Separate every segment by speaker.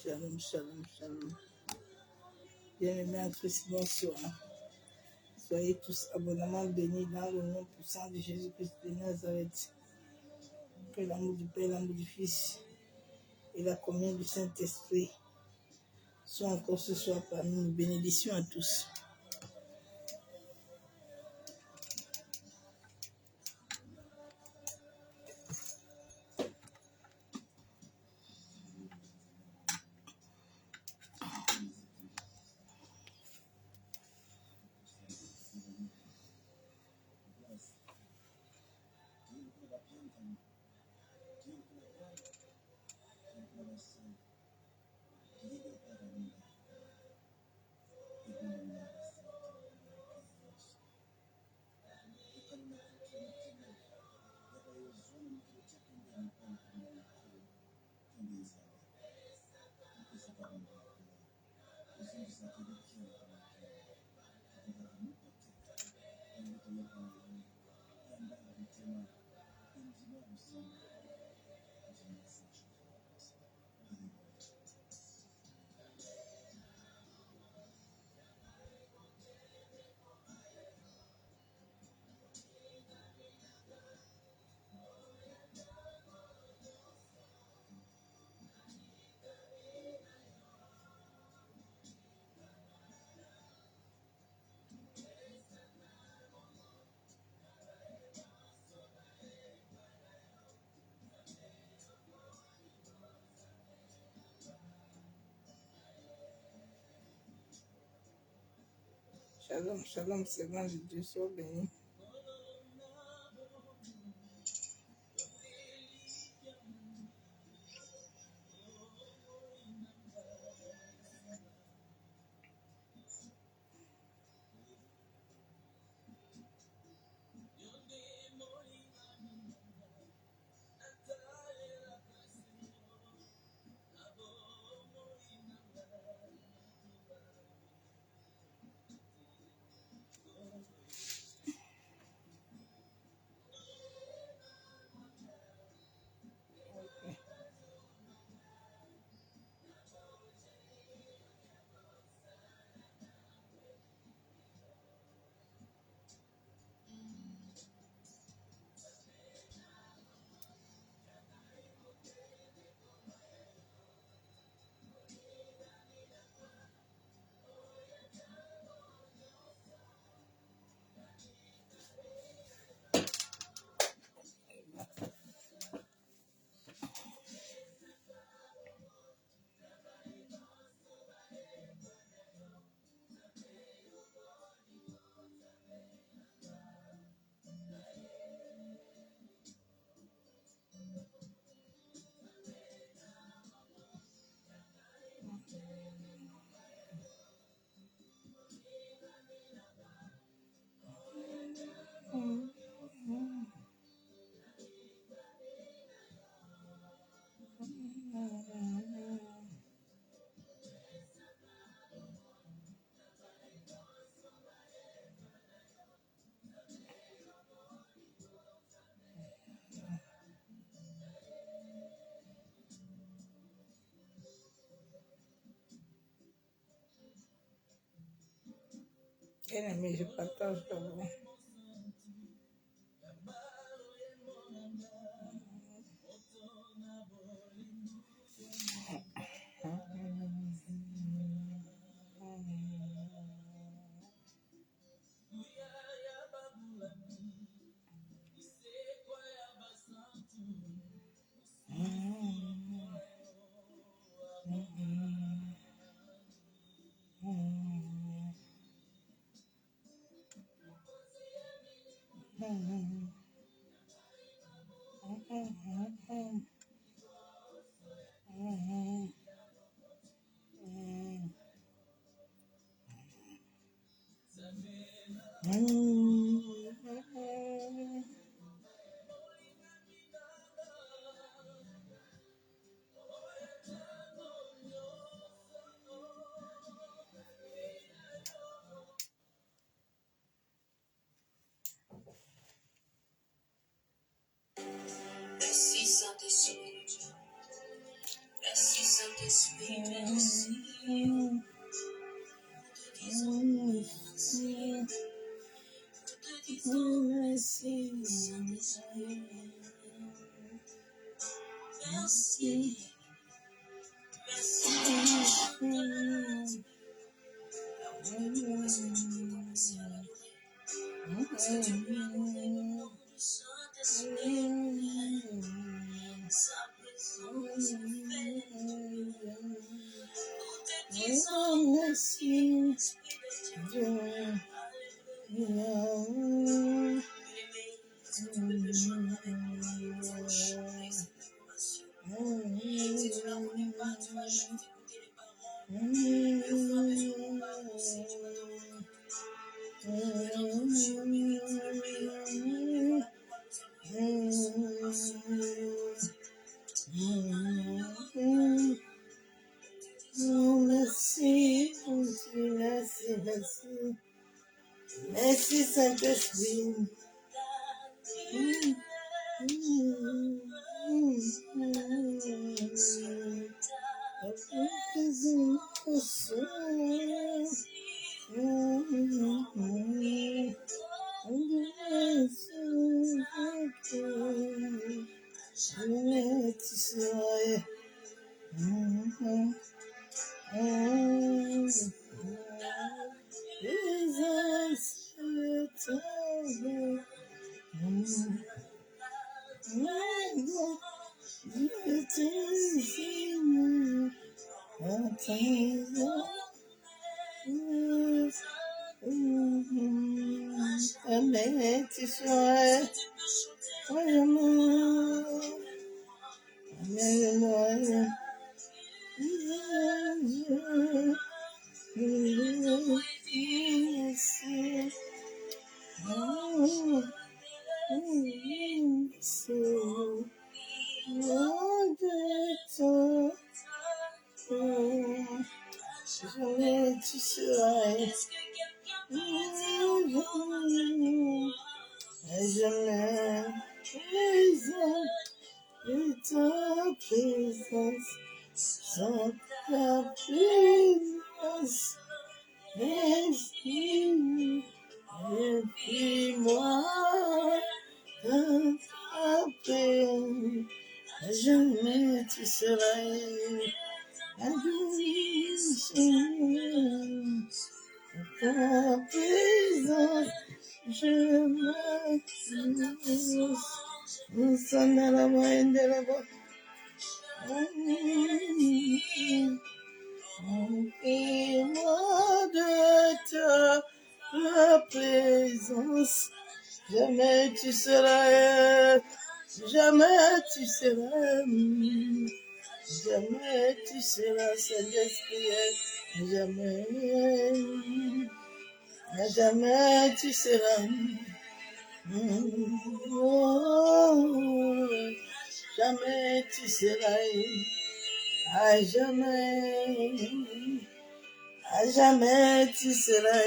Speaker 1: Shalom, shalom, shalom. Bien-aimés en Christ, bonsoir. Soyez tous abondamment bénis dans le nom puissant de Jésus-Christ de Nazareth. Que l'amour du Père, l'amour du Fils et la communion du Saint-Esprit soient encore ce soir parmi nous. Bénédictions à tous. Shalom, shalom, servants de Dieu, sois bénis. Bien-aimés, je partage avec vous. Merci Saint-Esprit. Merci Merci Saint-Esprit. Amen. Tu sois. Jamais tu seras. Jamais ta présence, sans ta présence, et puis moi, ta paix, jamais tu seras. Ta présence, je me sens à la main de là-bas. Remplis-moi de ta présence, jamais tu seras, jamais tu seras, jamais tu seras, Saint-Esprit, jamais, jamais tu seras. Jamais tu seras, à jamais tu seras,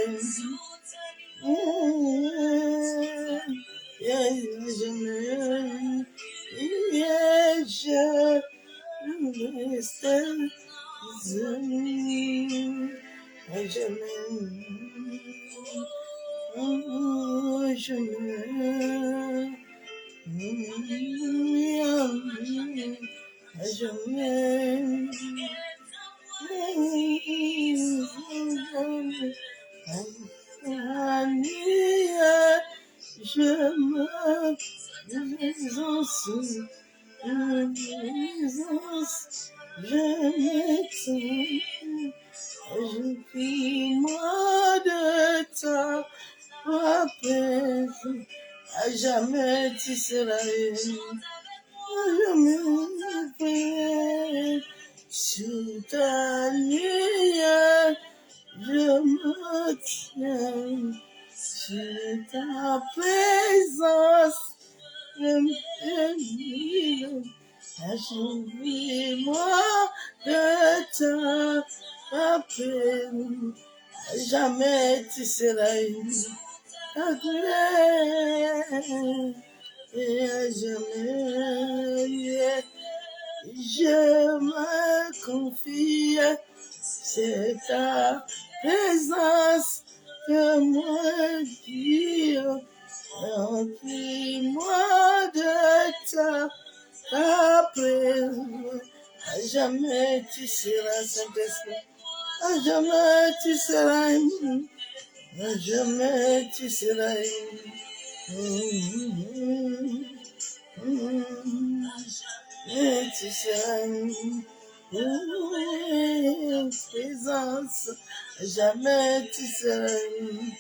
Speaker 1: je prie-moi de ta présence, à jamais tu seras, jamais sous ta lumière, je me tiens, sur ta présence, je me Ajoute-moi de ta paix, jamais tu seras agréé, et à jamais je me confie, c'est ta présence que moi dire. Remplis-moi de ta présence. À jamais tu seras Saint-Esprit. À jamais tu seras aimé. À jamais tu seras aimé. Et tu seras aimé. Présence. À jamais tu seras aimé.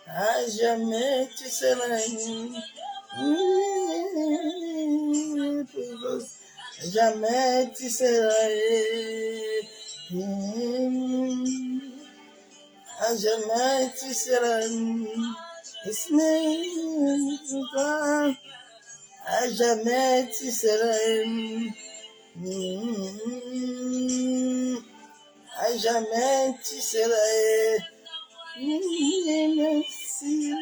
Speaker 1: À jamais tu seras aimé. Jamais tu seras aimé. À jamais tu seras aimé. À jamais tu seras aimé. À jamais tu seras aimé. Merci.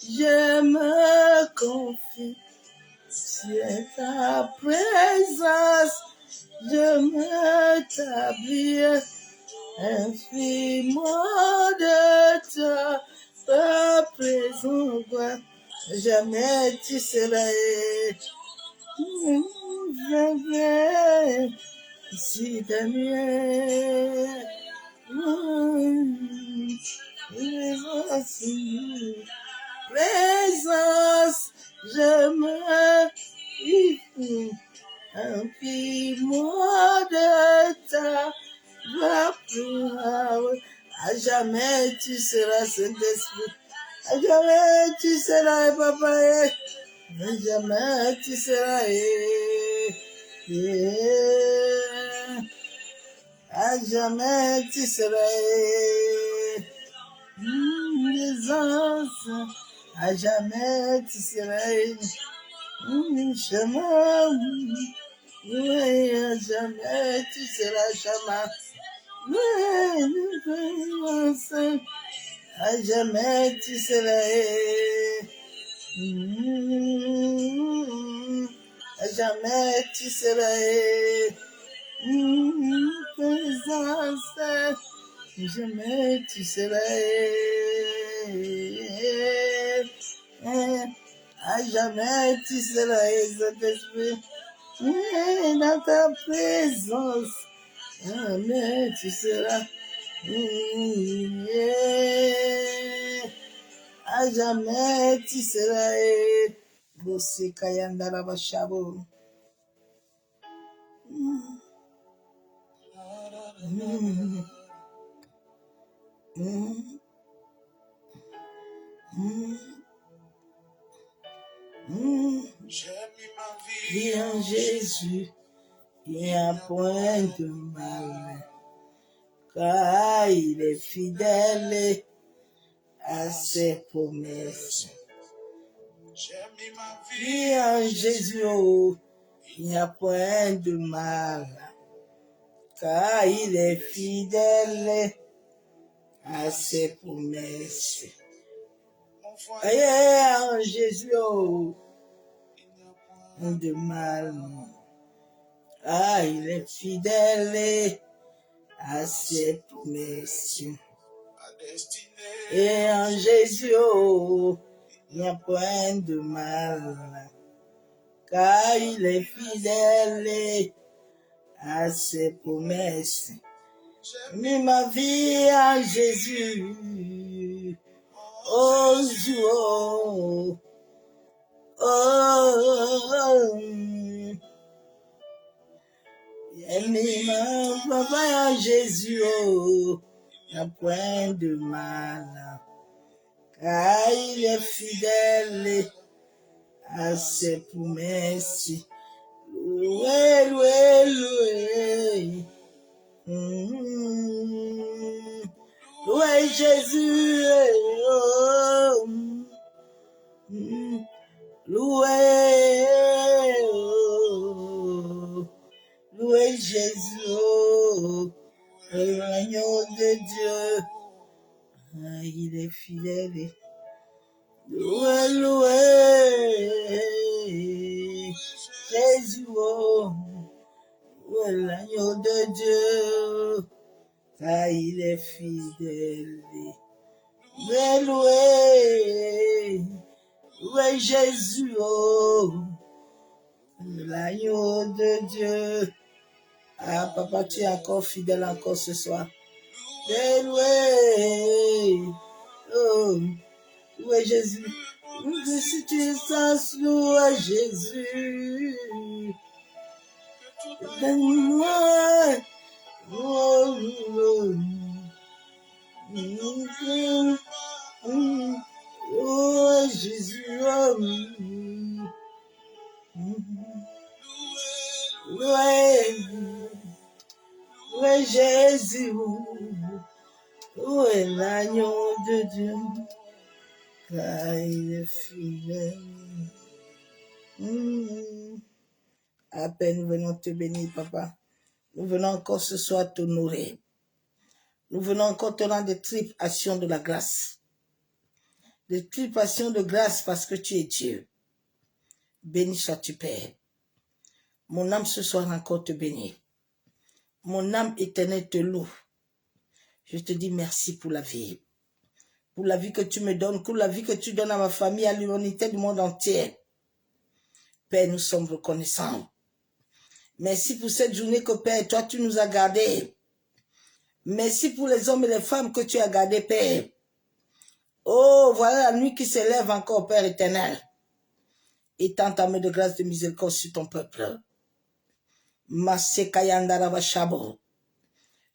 Speaker 1: Je me confie sur ta présence, je m'établis, inspire-moi de ta présence, jamais tu seras, je vais si Daniel. Présence, je me impie-moi de ta gloire. À jamais tu seras Saint-Esprit. À jamais tu seras Papa. À jamais tu seras. À jamais tu seras. Présence, à jamais tu seras chemin, oui, à jamais tu seras chemin, oui, à jamais tu seras, à jamais tu seras, présence. Jamais tu seras, à jamais tu seras, Saint-Esprit, dans ta présence, jamais tu seras, à jamais tu seras, Bossi Kayandara Bashabo. J'ai mis ma vie en Jésus, il n'y a point de mal, car il est fidèle à ses promesses. J'ai mis ma vie en Jésus, oh, il n'y a point de mal, car il est fidèle à ses promesses. Et en Jésus, oh, de mal, ah, il est fidèle à ses promesses. Et en Jésus, oh, il n'y a point de mal, car il est fidèle à ses promesses. J'ai mis ma vie en Jésus, oh, oh, oh, j'ai mis ma vie en Jésus, oh, il n'y a point de mal, car il est fidèle à ses promesses. Loué, loué, loué. Loué Jésus. Oh. Loué. Oh. Loué Jésus. Oh. L'agneau de Dieu. Ah, il est fidèle. Loué, loué. fidèle. Loué, loué Jésus, oh, l'agneau de Dieu. Ah, papa, tu es encore fidèle encore ce soir. Loué, oh, loué Jésus. Si tu sens loué Jésus. Donne-moi, oh, oh, oh, Jésus, oh, loué, loué Jésus, où est l'agneau de Dieu, car il est fidèle. À peine nous venons te bénir, papa. Nous venons encore ce soir t'honorer. Nous venons encore te rendre des triples actions de la grâce. Des triples actions de grâce parce que tu es Dieu. Béni sois-tu, Père. Mon âme ce soir encore te bénit. Mon âme éternelle te loue. Je te dis merci pour la vie. Pour la vie que tu me donnes, pour la vie que tu donnes à ma famille, à l'humanité du monde entier. Père, nous sommes reconnaissants. Merci pour cette journée que, Père, toi, tu nous as gardés. Merci pour les hommes et les femmes que tu as gardés, Père. Oh, voilà la nuit qui s'élève encore, Père éternel. Étends ta main de grâce de miséricorde sur ton peuple.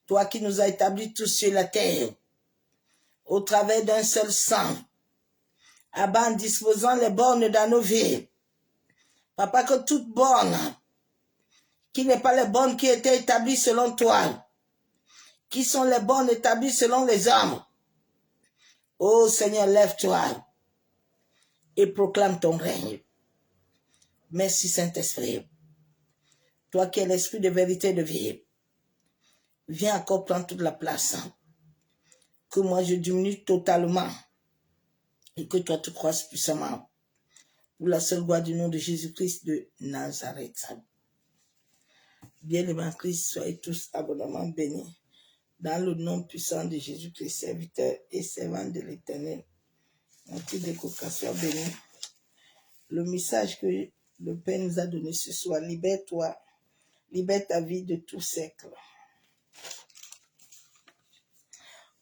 Speaker 1: Toi qui nous as établis tous sur la terre, au travers d'un seul sang, en disposant les bornes dans nos vies. Papa, que toute borne, qui n'est pas les bornes qui étaient établies selon toi, qui sont les bornes établies selon les hommes. Oh Seigneur, lève-toi et proclame ton règne. Merci Saint-Esprit. Toi qui es l'esprit de vérité et de vie, viens encore prendre toute la place. Que moi je diminue totalement et que toi tu croisses puissamment. Pour la seule gloire du nom de Jésus-Christ de Nazareth. Bien-aimés en Christ, soyez tous abondamment bénis. Dans le nom puissant de Jésus-Christ, serviteur et servant de l'Éternel. Merci de soit béni. Le message que le Père nous a donné ce soir, libère-toi, libère ta vie de tout cercle.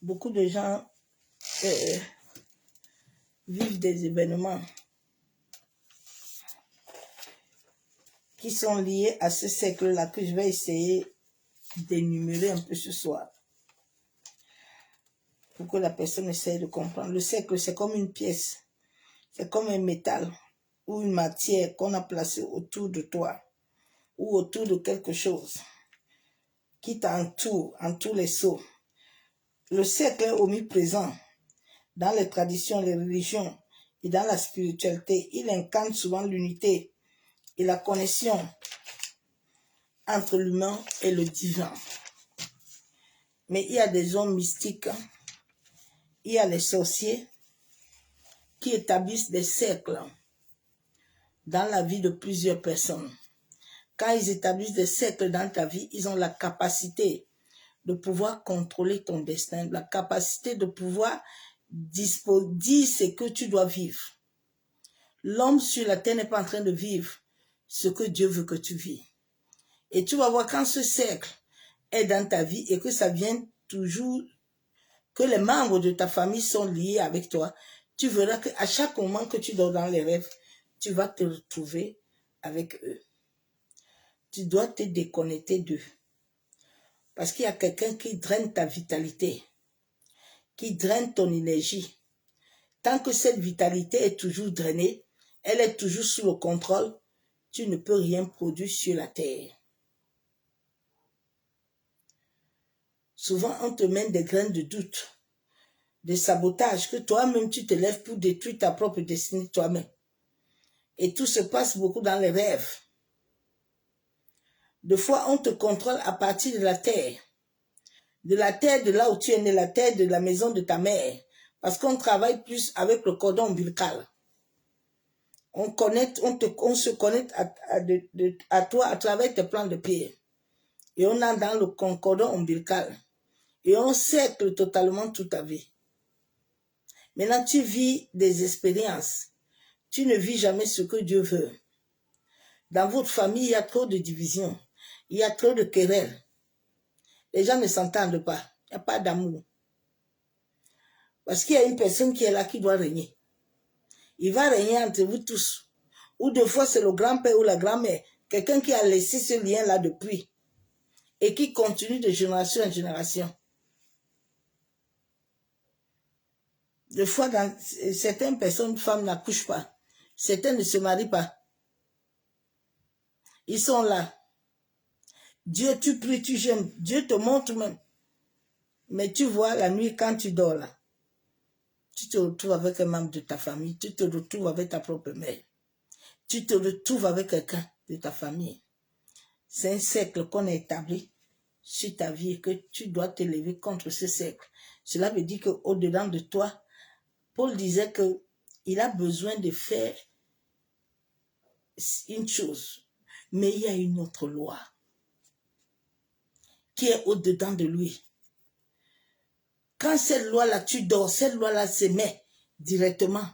Speaker 1: Beaucoup de gens vivent des événements qui sont liés à ce cercle-là que je vais essayer d'énumérer un peu ce soir. Pour que la personne essaye de comprendre. Le cercle, c'est comme une pièce. C'est comme un métal ou une matière qu'on a placée autour de toi ou autour de quelque chose qui t'entoure, entoure les seaux. Le cercle est omniprésent dans les traditions, les religions et dans la spiritualité. Il incarne souvent l'unité et la connexion entre l'humain et le divin. Mais il y a des hommes mystiques, il y a les sorciers qui établissent des cercles dans la vie de plusieurs personnes. Quand ils établissent des cercles dans ta vie, ils ont la capacité de pouvoir contrôler ton destin, la capacité de pouvoir dire ce que tu dois vivre. L'homme sur la terre n'est pas en train de vivre ce que Dieu veut que tu vis. Et tu vas voir quand ce cercle est dans ta vie et que ça vient toujours, que les membres de ta famille sont liés avec toi, tu verras qu'à chaque moment que tu dors dans les rêves, tu vas te retrouver avec eux. Tu dois te déconnecter d'eux. Parce qu'il y a quelqu'un qui draine ta vitalité, qui draine ton énergie. Tant que cette vitalité est toujours drainée, elle est toujours sous le contrôle, tu ne peux rien produire sur la terre. Souvent, on te mène des graines de doute, de sabotage, que toi-même tu te lèves pour détruire ta propre destinée toi-même. Et tout se passe beaucoup dans les rêves. Des fois, on te contrôle à partir de la terre. De la terre de là où tu es né, la terre de la maison de ta mère. Parce qu'on travaille plus avec le cordon ombilical. On se connecte à toi à travers tes plans de pied. Et on est dans le cordon ombilical. et on cercle totalement toute ta vie. Maintenant, tu vis des expériences. Tu ne vis jamais ce que Dieu veut. Dans votre famille, il y a trop de divisions. Il y a trop de querelles. Les gens ne s'entendent pas. Il n'y a pas d'amour. Parce qu'il y a une personne qui est là qui doit régner. Il va régner entre vous tous. Ou des fois, c'est le grand-père ou la grand-mère. Quelqu'un qui a laissé ce lien-là depuis. Et qui continue de génération en génération. Des fois, dans certaines personnes, femmes n'accouchent pas. Certaines ne se marient pas. Ils sont là. Dieu, tu pries, tu jeûnes. Dieu te montre même. Mais tu vois, la nuit, quand tu dors là, tu te retrouves avec un membre de ta famille. Tu te retrouves avec ta propre mère. Tu te retrouves avec quelqu'un de ta famille. C'est un cercle qu'on a établi sur ta vie et que tu dois te lever contre ce cercle. Cela veut dire qu'au-dedans de toi, Paul disait qu'il a besoin de faire une chose. Mais il y a une autre loi qui est au-dedans de lui. Quand cette loi-là, tu dors, cette loi-là se met directement.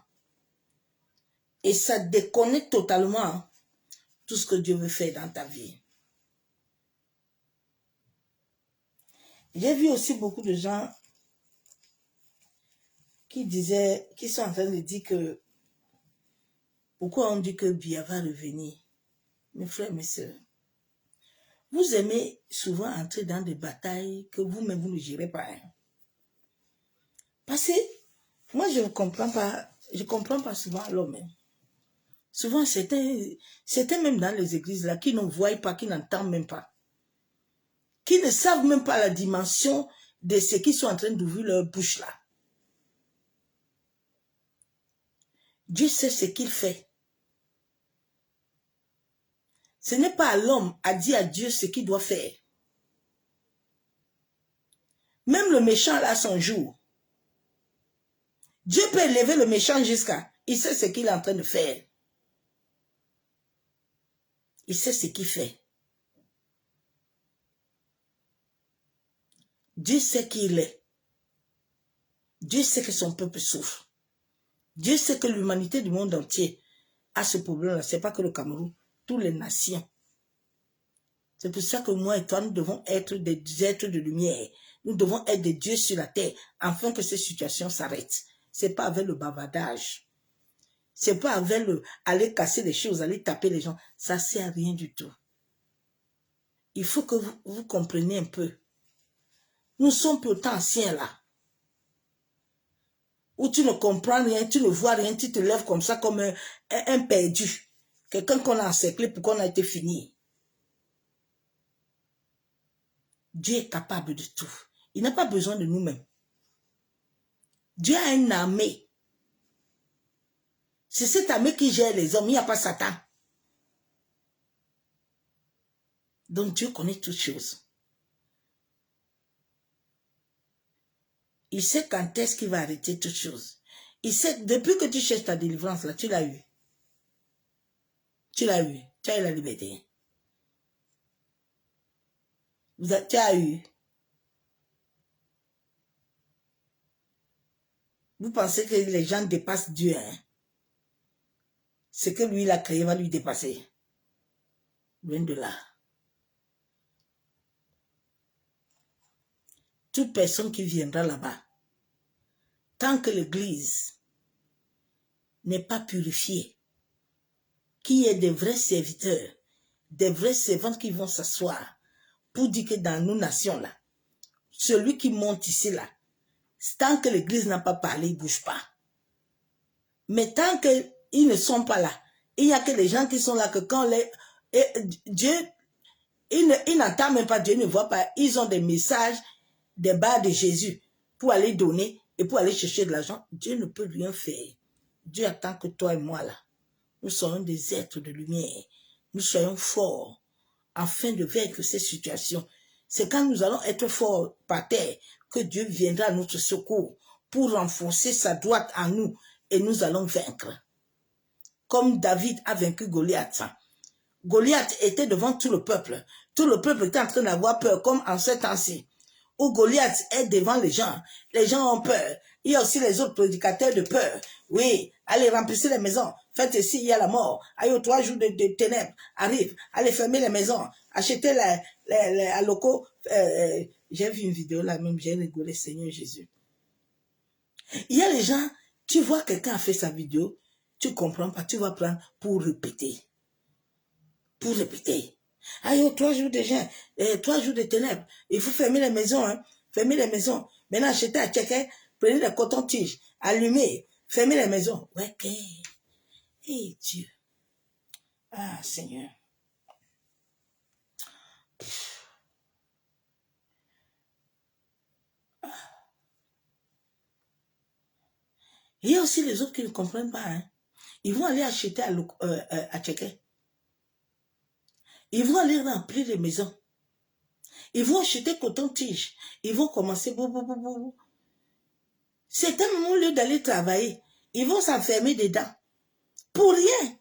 Speaker 1: Et ça déconnecte totalement tout ce que Dieu veut faire dans ta vie. J'ai vu aussi beaucoup de gens qui sont en train de dire que, pourquoi on dit que Bia va revenir? Mes frères, mes sœurs, vous aimez souvent entrer dans des batailles que vous-même vous ne gérez pas. Hein? Parce que moi je ne comprends pas souvent l'homme. Hein? Souvent c'était même dans les églises là qui ne voient pas, qui n'entendent même pas, qui ne savent même pas la dimension de ce qu'ils sont en train d'ouvrir leur bouche là. Dieu sait ce qu'il fait. Ce n'est pas à l'homme à dire à Dieu ce qu'il doit faire. Même le méchant là a son jour. Dieu peut élever le méchant jusqu'à... Il sait ce qu'il est en train de faire. Il sait ce qu'il fait. Dieu sait qui il est. Dieu sait que son peuple souffre. Dieu sait que l'humanité du monde entier a ce problème-là. Ce n'est pas que le Cameroun. Toutes les nations. C'est pour ça que moi et toi, nous devons être des êtres de lumière. Nous devons être des dieux sur la terre afin que ces situations s'arrêtent. Ce n'est pas avec le bavardage. Ce n'est pas avec aller casser les choses, aller taper les gens. Ça ne sert à rien du tout. Il faut que vous compreniez un peu. Nous sommes pourtant anciens là. Où tu ne comprends rien, tu ne vois rien, tu te lèves comme ça comme un perdu. Quelqu'un qu'on a encerclé pour qu'on a été fini. Dieu est capable de tout. Il n'a pas besoin de nous-mêmes. Dieu a une armée. C'est cette armée qui gère les hommes. Il n'y a pas Satan. Donc Dieu connaît toutes choses. Il sait quand est-ce qu'il va arrêter toutes choses. Il sait, depuis que tu cherches ta délivrance, là, tu l'as eu. Tu l'as eu. Tu as eu la liberté. Tu as eu. Vous pensez que les gens dépassent Dieu, hein? Ce que lui, il a créé va lui dépasser. Loin de là. Toute personne qui viendra là-bas, tant que l'église n'est pas purifiée, qu'il y ait des vrais serviteurs, des vrais servantes qui vont s'asseoir pour dire que dans nos nations-là, celui qui monte ici là, tant que l'église n'a pas parlé, il ne bouge pas. Mais tant qu'ils ne sont pas là, il n'y a que les gens qui sont là que quand Dieu, ils n'entendent même pas, Dieu ne voit pas, ils ont des messages, des barres de Jésus pour aller donner et pour aller chercher de l'argent. Dieu ne peut rien faire. Dieu attend que toi et moi là, nous soyons des êtres de lumière, nous soyons forts afin de vaincre ces situations. C'est quand nous allons être forts par terre que Dieu viendra à notre secours pour renforcer sa droite en nous et nous allons vaincre. Comme David a vaincu Goliath. Goliath était devant tout le peuple. Tout le peuple était en train d'avoir peur comme en ce temps-ci. où Goliath est devant les gens ont peur. Il y a aussi les autres prédicateurs de peur. Oui, allez remplissez les maisons, faites ici, il y a la mort. Allez, aux 3 jours de ténèbres, arrive, allez fermer les maisons, achetez les locaux. J'ai vu une vidéo là même, j'ai rigolé, Seigneur Jésus. Il y a les gens, tu vois quelqu'un a fait sa vidéo, tu comprends pas, tu vas prendre pour répéter. Pour répéter. Allez, aux 3 jours de jeûne, 3 jours de ténèbres, il faut fermer les maisons, hein. Fermez les maisons. Maintenant, achetez à checker, prenez les cotons-tiges, allumez, fermez les maisons. Ouais, ok. Hey, Dieu. Ah, Seigneur. Il y a aussi les autres qui ne comprennent pas. Hein. Ils vont aller acheter à checker. Ils vont aller remplir les maisons. Ils vont acheter coton-tige. Ils vont commencer. C'est un moment, au lieu d'aller travailler, ils vont s'enfermer dedans. Pour rien.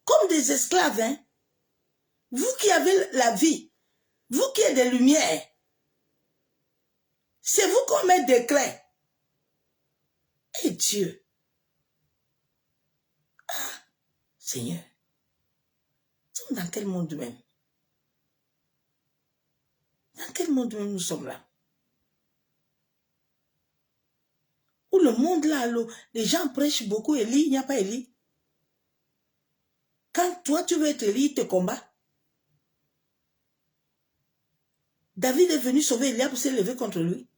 Speaker 1: Comme des esclaves. Hein. Vous qui avez la vie, vous qui êtes des lumières, c'est vous qu'on met des clés. Et Dieu. Ah, Seigneur. Nous sommes dans quel monde même? Dans quel monde même nous sommes là? Où le monde là, les gens prêchent beaucoup, Élie, il n'y a pas Élie. Quand toi tu veux être Élie, il te combat. David est venu sauver Eliab pour se lever contre lui.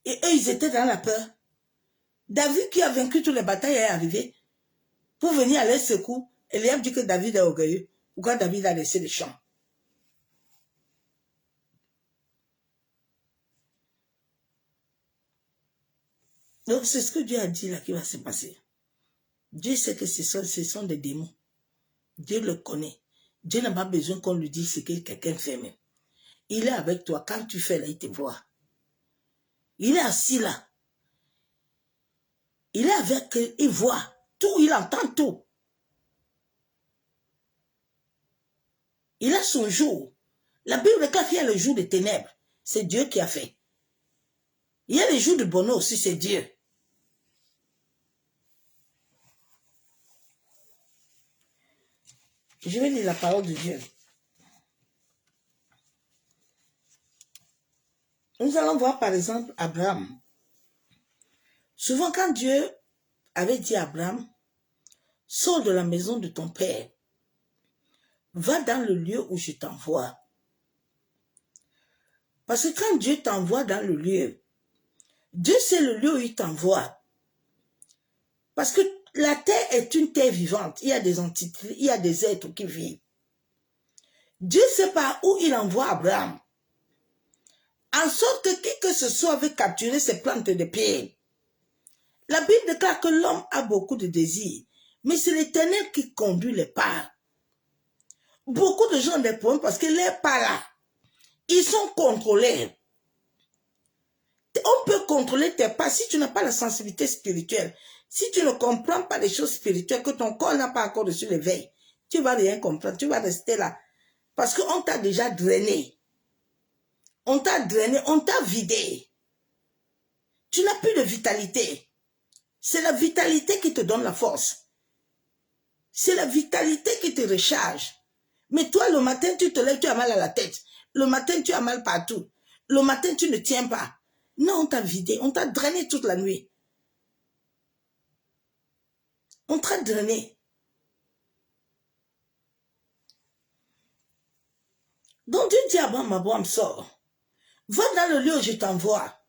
Speaker 1: Et eux, ils étaient dans la peur. David qui a vaincu toutes les batailles est arrivé. Pour venir à leur secours, Eliab dit que David est orgueilleux. Pourquoi David a laissé les champs? Donc c'est ce que Dieu a dit là qui va se passer. Dieu sait que ce sont des démons. Dieu le connaît. Dieu n'a pas besoin qu'on lui dise ce que quelqu'un fait même. Il est avec toi. Quand tu fais là, il te voit. Il est assis là. Il est avec, il voit tout, il entend tout. Il a son jour. La Bible déclare qu'il y a le jour des ténèbres. C'est Dieu qui a fait. Il y a les jours de bonheur aussi, c'est Dieu. Je vais lire la parole de Dieu. Nous allons voir par exemple Abraham. Souvent quand Dieu avait dit à Abraham, sors de la maison de ton père, va dans le lieu où je t'envoie. Parce que quand Dieu t'envoie dans le lieu, Dieu sait le lieu où il t'envoie. Parce que la terre est une terre vivante. Il y a des entités, il y a des êtres qui vivent. Dieu sait par où il envoie Abraham. En sorte que qui que ce soit veut capturer ces plantes de pied. La Bible déclare que l'homme a beaucoup de désirs, mais c'est l'Éternel qui conduit les pas. Beaucoup de gens ont des problèmes parce que les pas là, ils sont contrôlés. On peut contrôler tes pas si tu n'as pas la sensibilité spirituelle. Si tu ne comprends pas les choses spirituelles, que ton corps n'a pas encore reçu l'éveil, tu ne vas rien comprendre, tu vas rester là. Parce qu'on t'a déjà drainé. On t'a drainé, on t'a vidé. Tu n'as plus de vitalité. C'est la vitalité qui te donne la force. C'est la vitalité qui te recharge. Mais toi, le matin, tu te lèves, tu as mal à la tête. Le matin, tu as mal partout. Le matin, tu ne tiens pas. Non, on t'a vidé, on t'a drainé toute la nuit. On t'a drainé. Donc Dieu dit à Abraham, sors. Va dans le lieu où je t'envoie.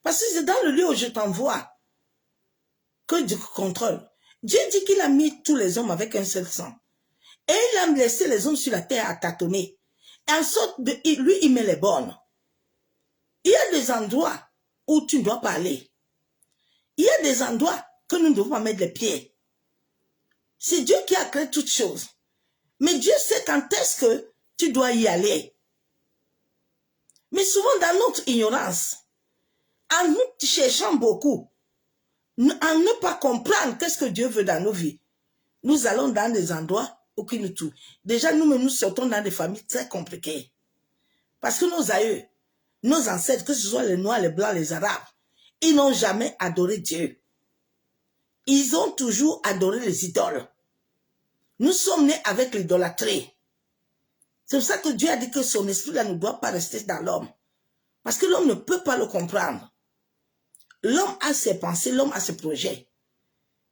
Speaker 1: Parce que c'est dans le lieu où je t'envoie que Dieu contrôle. Dieu dit qu'il a mis tous les hommes avec un seul sang. Et il a laissé les hommes sur la terre à tâtonner. Et en sorte de lui, il met les bornes. Il y a des endroits où tu ne dois pas aller. Il y a des endroits que nous ne devons pas mettre les pieds. C'est Dieu qui a créé toutes choses. Mais Dieu sait quand est-ce que tu dois y aller. Mais souvent dans notre ignorance, en nous cherchant beaucoup, en ne pas comprendre qu'est-ce que Dieu veut dans nos vies, nous allons dans des endroits où il nous tue. Déjà, nous-mêmes, nous sortons dans des familles très compliquées.
Speaker 2: Parce que nos aïeux, nos ancêtres, que ce soit les Noirs, les Blancs, les Arabes, ils n'ont jamais adoré Dieu. Ils ont toujours adoré les idoles. Nous sommes nés avec l'idolâtrie. C'est pour ça que Dieu a dit que son esprit là ne doit pas rester dans l'homme. Parce que l'homme ne peut pas le comprendre. L'homme a ses pensées, l'homme a ses projets.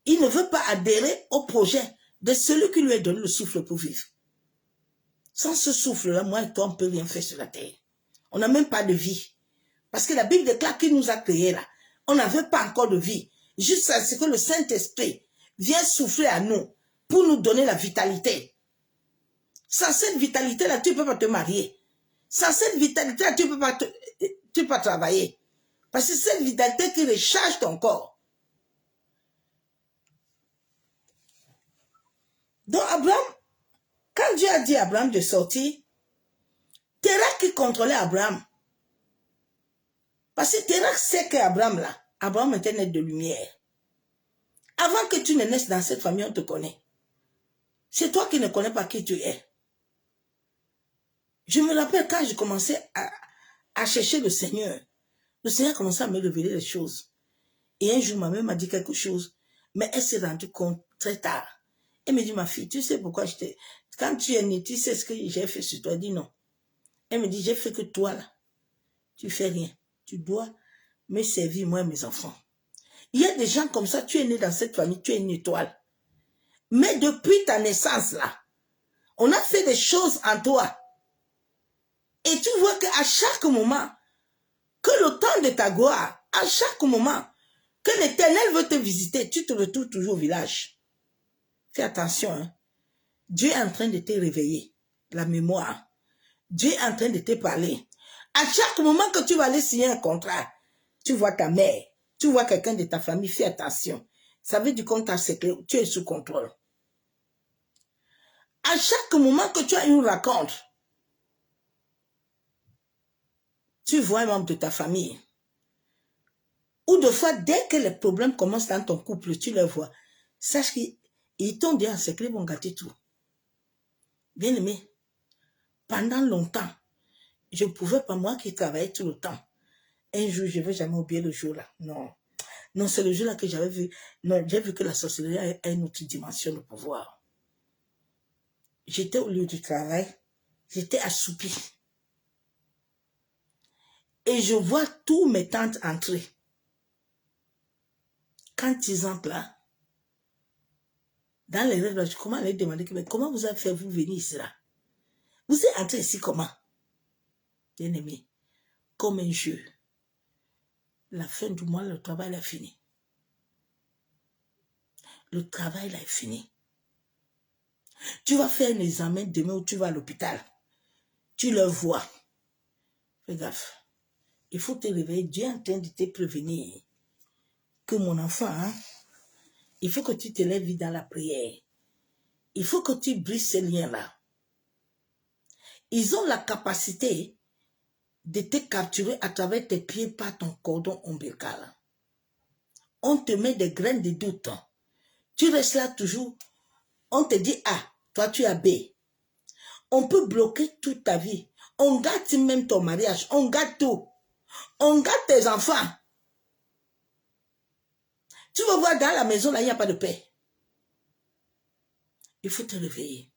Speaker 2: Il ne veut pas adhérer au projet de celui qui lui a donné le souffle pour vivre. Sans ce souffle-là, moi et toi, on ne peut rien faire sur la terre. On n'a même pas de vie. Parce que la Bible déclare qu'il nous a créés là. On n'avait pas encore de vie. Jusqu'à ce que le Saint-Esprit vienne souffler à nous pour nous donner la vitalité. Sans cette vitalité-là, tu ne peux pas te marier. Sans cette vitalité-là, tu ne peux pas travailler. Parce que c'est cette vitalité qui recharge ton corps. Donc Abraham, quand Dieu a dit à Abraham de sortir, Térak qui contrôlait Abraham. Parce que Térak sait qu'Abraham là, Abraham était né de lumière. Avant que tu ne naisses dans cette famille, on te connaît. C'est toi qui ne connais pas qui tu es. Je me rappelle quand je commençais à chercher le Seigneur commençait à me révéler les choses. Et un jour, ma mère m'a dit quelque chose, mais elle s'est rendue compte très tard. Elle me dit, ma fille, tu sais pourquoi quand tu es née, tu sais ce que j'ai fait sur toi? Elle dit non. Elle me dit, j'ai fait que toi, là, tu fais rien. Tu dois me servir, moi et mes enfants. Il y a des gens comme ça, tu es né dans cette famille, tu es une étoile. Mais depuis ta naissance, là, on a fait des choses en toi. Et tu vois qu'à chaque moment, que le temps de ta gloire, à chaque moment, que l'Éternel veut te visiter, tu te retrouves toujours au village. Fais attention, hein. Dieu est en train de te réveiller, la mémoire. Dieu est en train de te parler. À chaque moment que tu vas aller signer un contrat, tu vois ta mère, tu vois quelqu'un de ta famille, fais attention. Ça veut dire qu'on t'a sécuré, tu es sous contrôle. À chaque moment que tu as une rencontre, tu vois un membre de ta famille. Ou de fois, dès que les problèmes commencent dans ton couple, tu les vois. Sache qu'ils t'ont dit en secret, ils vont gâter tout. Bien aimé, pendant longtemps, je ne pouvais pas, moi qui travaillais tout le temps. Un jour, je ne vais jamais oublier le jour-là. Non. Non, c'est le jour-là que j'avais vu. Non, j'ai vu que la sorcellerie a une autre dimension de pouvoir. J'étais au lieu du travail. J'étais assoupie. Et je vois tous mes tantes entrer. Quand ils entrent là, dans les rêves, je commence à leur demander, mais comment vous avez fait vous venir ici là? Vous êtes entré ici comment? Bien aimé, comme un jeu. La fin du mois, le travail est fini. Le travail là est fini. Tu vas faire un examen demain où tu vas à l'hôpital. Tu le vois. Fais gaffe. Il faut te réveiller. Dieu est en train de te prévenir que mon enfant, hein, il faut que tu te lèves dans la prière. Il faut que tu brises ces liens-là. Ils ont la capacité de te capturer à travers tes pieds par ton cordon ombilical. On te met des graines de doute. Tu restes là toujours. On te dit A, toi tu as B. On peut bloquer toute ta vie. On gâte même ton mariage. On gâte tout. On gâte tes enfants. Tu vas voir dans la maison, là, il n'y a pas de paix. Il faut te réveiller.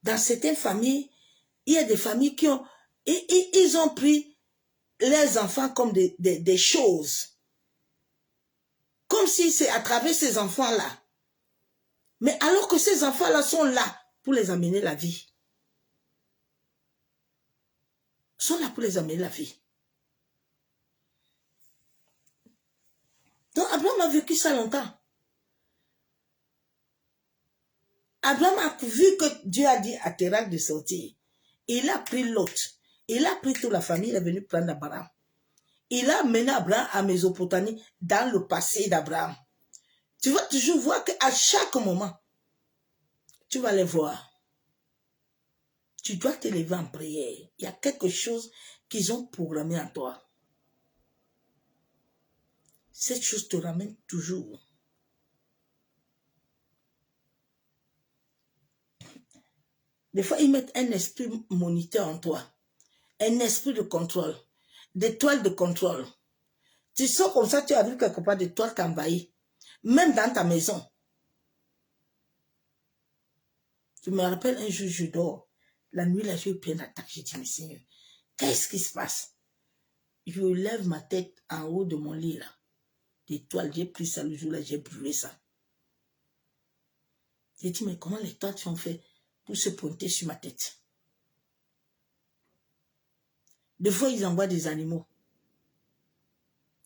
Speaker 2: Dans certaines familles, il y a des familles qui ont... Ils ont pris les enfants comme des choses. Comme si c'est à travers ces enfants-là. Mais alors que ces enfants-là sont là pour les amener la vie. Ils sont là pour les amener la vie. Donc Abraham a vécu ça longtemps. Abraham a vu que Dieu a dit à Térak de sortir. Il a pris Lot. Il a pris toute la famille, il est venu prendre Abraham. Il a mené Abraham à Mésopotamie dans le passé d'Abraham. Tu vas toujours voir qu'à chaque moment, tu vas les voir. Tu dois te lever en prière. Il y a quelque chose qu'ils ont programmé en toi. Cette chose te ramène toujours. « Des fois, ils mettent un esprit moniteur en toi, un esprit de contrôle, des toiles de contrôle. Tu sors comme ça, tu arrives quelque part, des toiles t'envahissent, même dans ta maison. Je me rappelle un jour, je dors. La nuit, là, j'ai eu plein d'attaques. J'ai dit, mais Seigneur, qu'est-ce qui se passe? Je lève ma tête en haut de mon lit, là. Des toiles, j'ai pris ça le jour-là, j'ai brûlé ça. J'ai dit, mais comment les toiles sont faites pour se pointer sur ma tête? Des fois, ils envoient des animaux.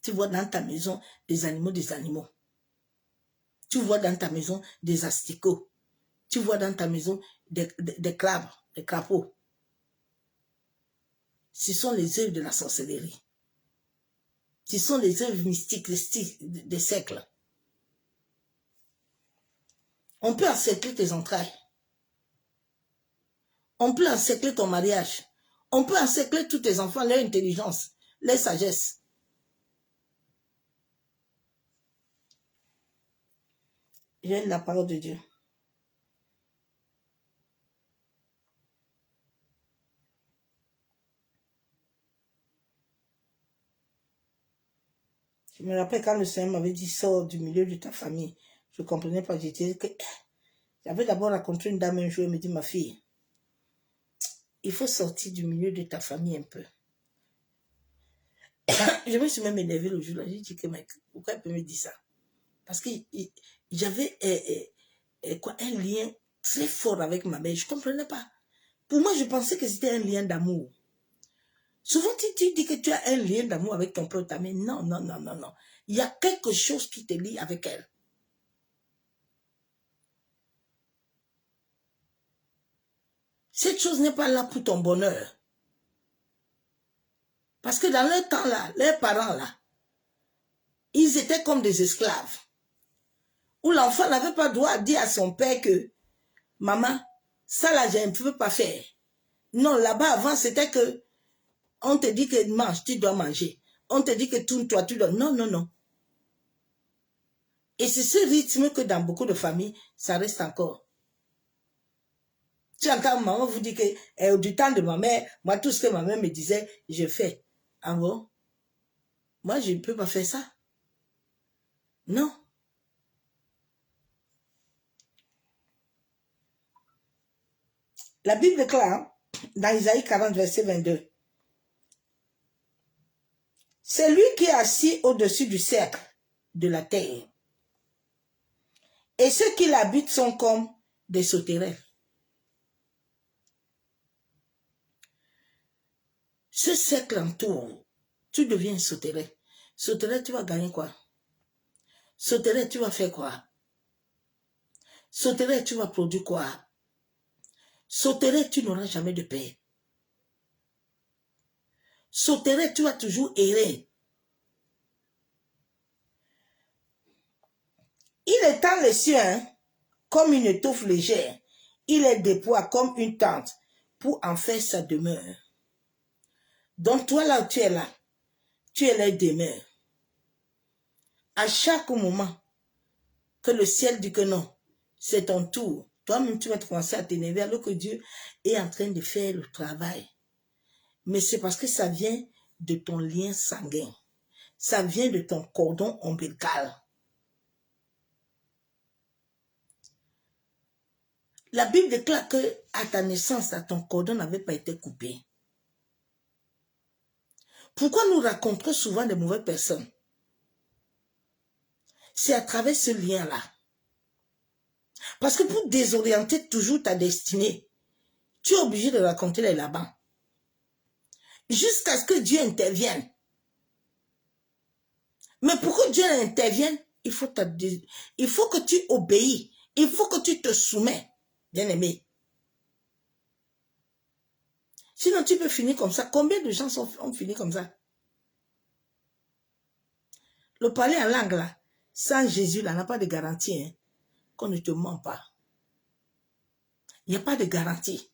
Speaker 2: Tu vois dans ta maison des animaux, des animaux. Tu vois dans ta maison des asticots. Tu vois dans ta maison des crabes, des crapauds. Ce sont les œuvres de la sorcellerie. Ce sont les œuvres mystiques des siècles. On peut encercler tes entrailles. On peut encercler ton mariage. On peut encercler tous tes enfants, leur intelligence, leur sagesse. J'ai la parole de Dieu. Je me rappelle quand le Seigneur m'avait dit, sors du milieu de ta famille. Je ne comprenais pas. J'étais que... J'avais d'abord rencontré une dame un jour, elle me dit, ma fille, il faut sortir du milieu de ta famille un peu. Je me suis même énervée le jour-là. J'ai dit que, mec, pourquoi elle peut me dire ça? Parce que j'avais un lien très fort avec ma mère. Je ne comprenais pas. Pour moi, je pensais que c'était un lien d'amour. Souvent, tu dis que tu as un lien d'amour avec ton père, mais non, non, non, non, non. Il y a quelque chose qui te lie avec elle. Cette chose n'est pas là pour ton bonheur. Parce que dans leur temps là, leurs parents là, ils étaient comme des esclaves. Où l'enfant n'avait pas droit de dire à son père que, maman, ça là, je ne peux pas faire. Non, là-bas avant, c'était que, on te dit que mange, tu dois manger. On te dit que tourne-toi, tu dois. Non, non, non. Et c'est ce rythme que dans beaucoup de familles, ça reste encore. Tu entends maman vous dire que du temps de ma mère, moi tout ce que ma mère me disait, je fais. Ah bon? Moi je ne peux pas faire ça. Non. La Bible déclare dans Isaïe 40, verset 22. C'est lui qui est assis au-dessus du cercle de la terre. Et ceux qui l'habitent sont comme des sauterelles. Ce cercle entoure, tu deviens sauterelle. Sauterelle, tu vas gagner quoi? Sauterelle, tu vas faire quoi? Sauterelle, tu vas produire quoi? Sauterelle, tu n'auras jamais de paix. Sauterelle, tu vas toujours errer. Il étend les cieux comme une étoffe légère. Il les déploie comme une tente pour en faire sa demeure. Donc toi là où tu es là, tu es leur demeure. À chaque moment que le ciel dit que non, c'est ton tour. Toi-même, tu vas te commencer à t'énerver alors que Dieu est en train de faire le travail. Mais c'est parce que ça vient de ton lien sanguin. Ça vient de ton cordon ombilical. La Bible déclare que à ta naissance, ton cordon n'avait pas été coupé. Pourquoi nous racontons souvent de mauvaises personnes? C'est à travers ce lien-là. Parce que pour désorienter toujours ta destinée, tu es obligé de raconter les là-bas. Jusqu'à ce que Dieu intervienne. Mais pour que Dieu intervienne, il faut que tu obéis. Il faut que tu te soumets, bien-aimé. Sinon, tu peux finir comme ça. Combien de gens ont fini comme ça? Le parler en langue, là, sans Jésus, là, n'a pas de garantie, hein, qu'on ne te ment pas. Il n'y a pas de garantie.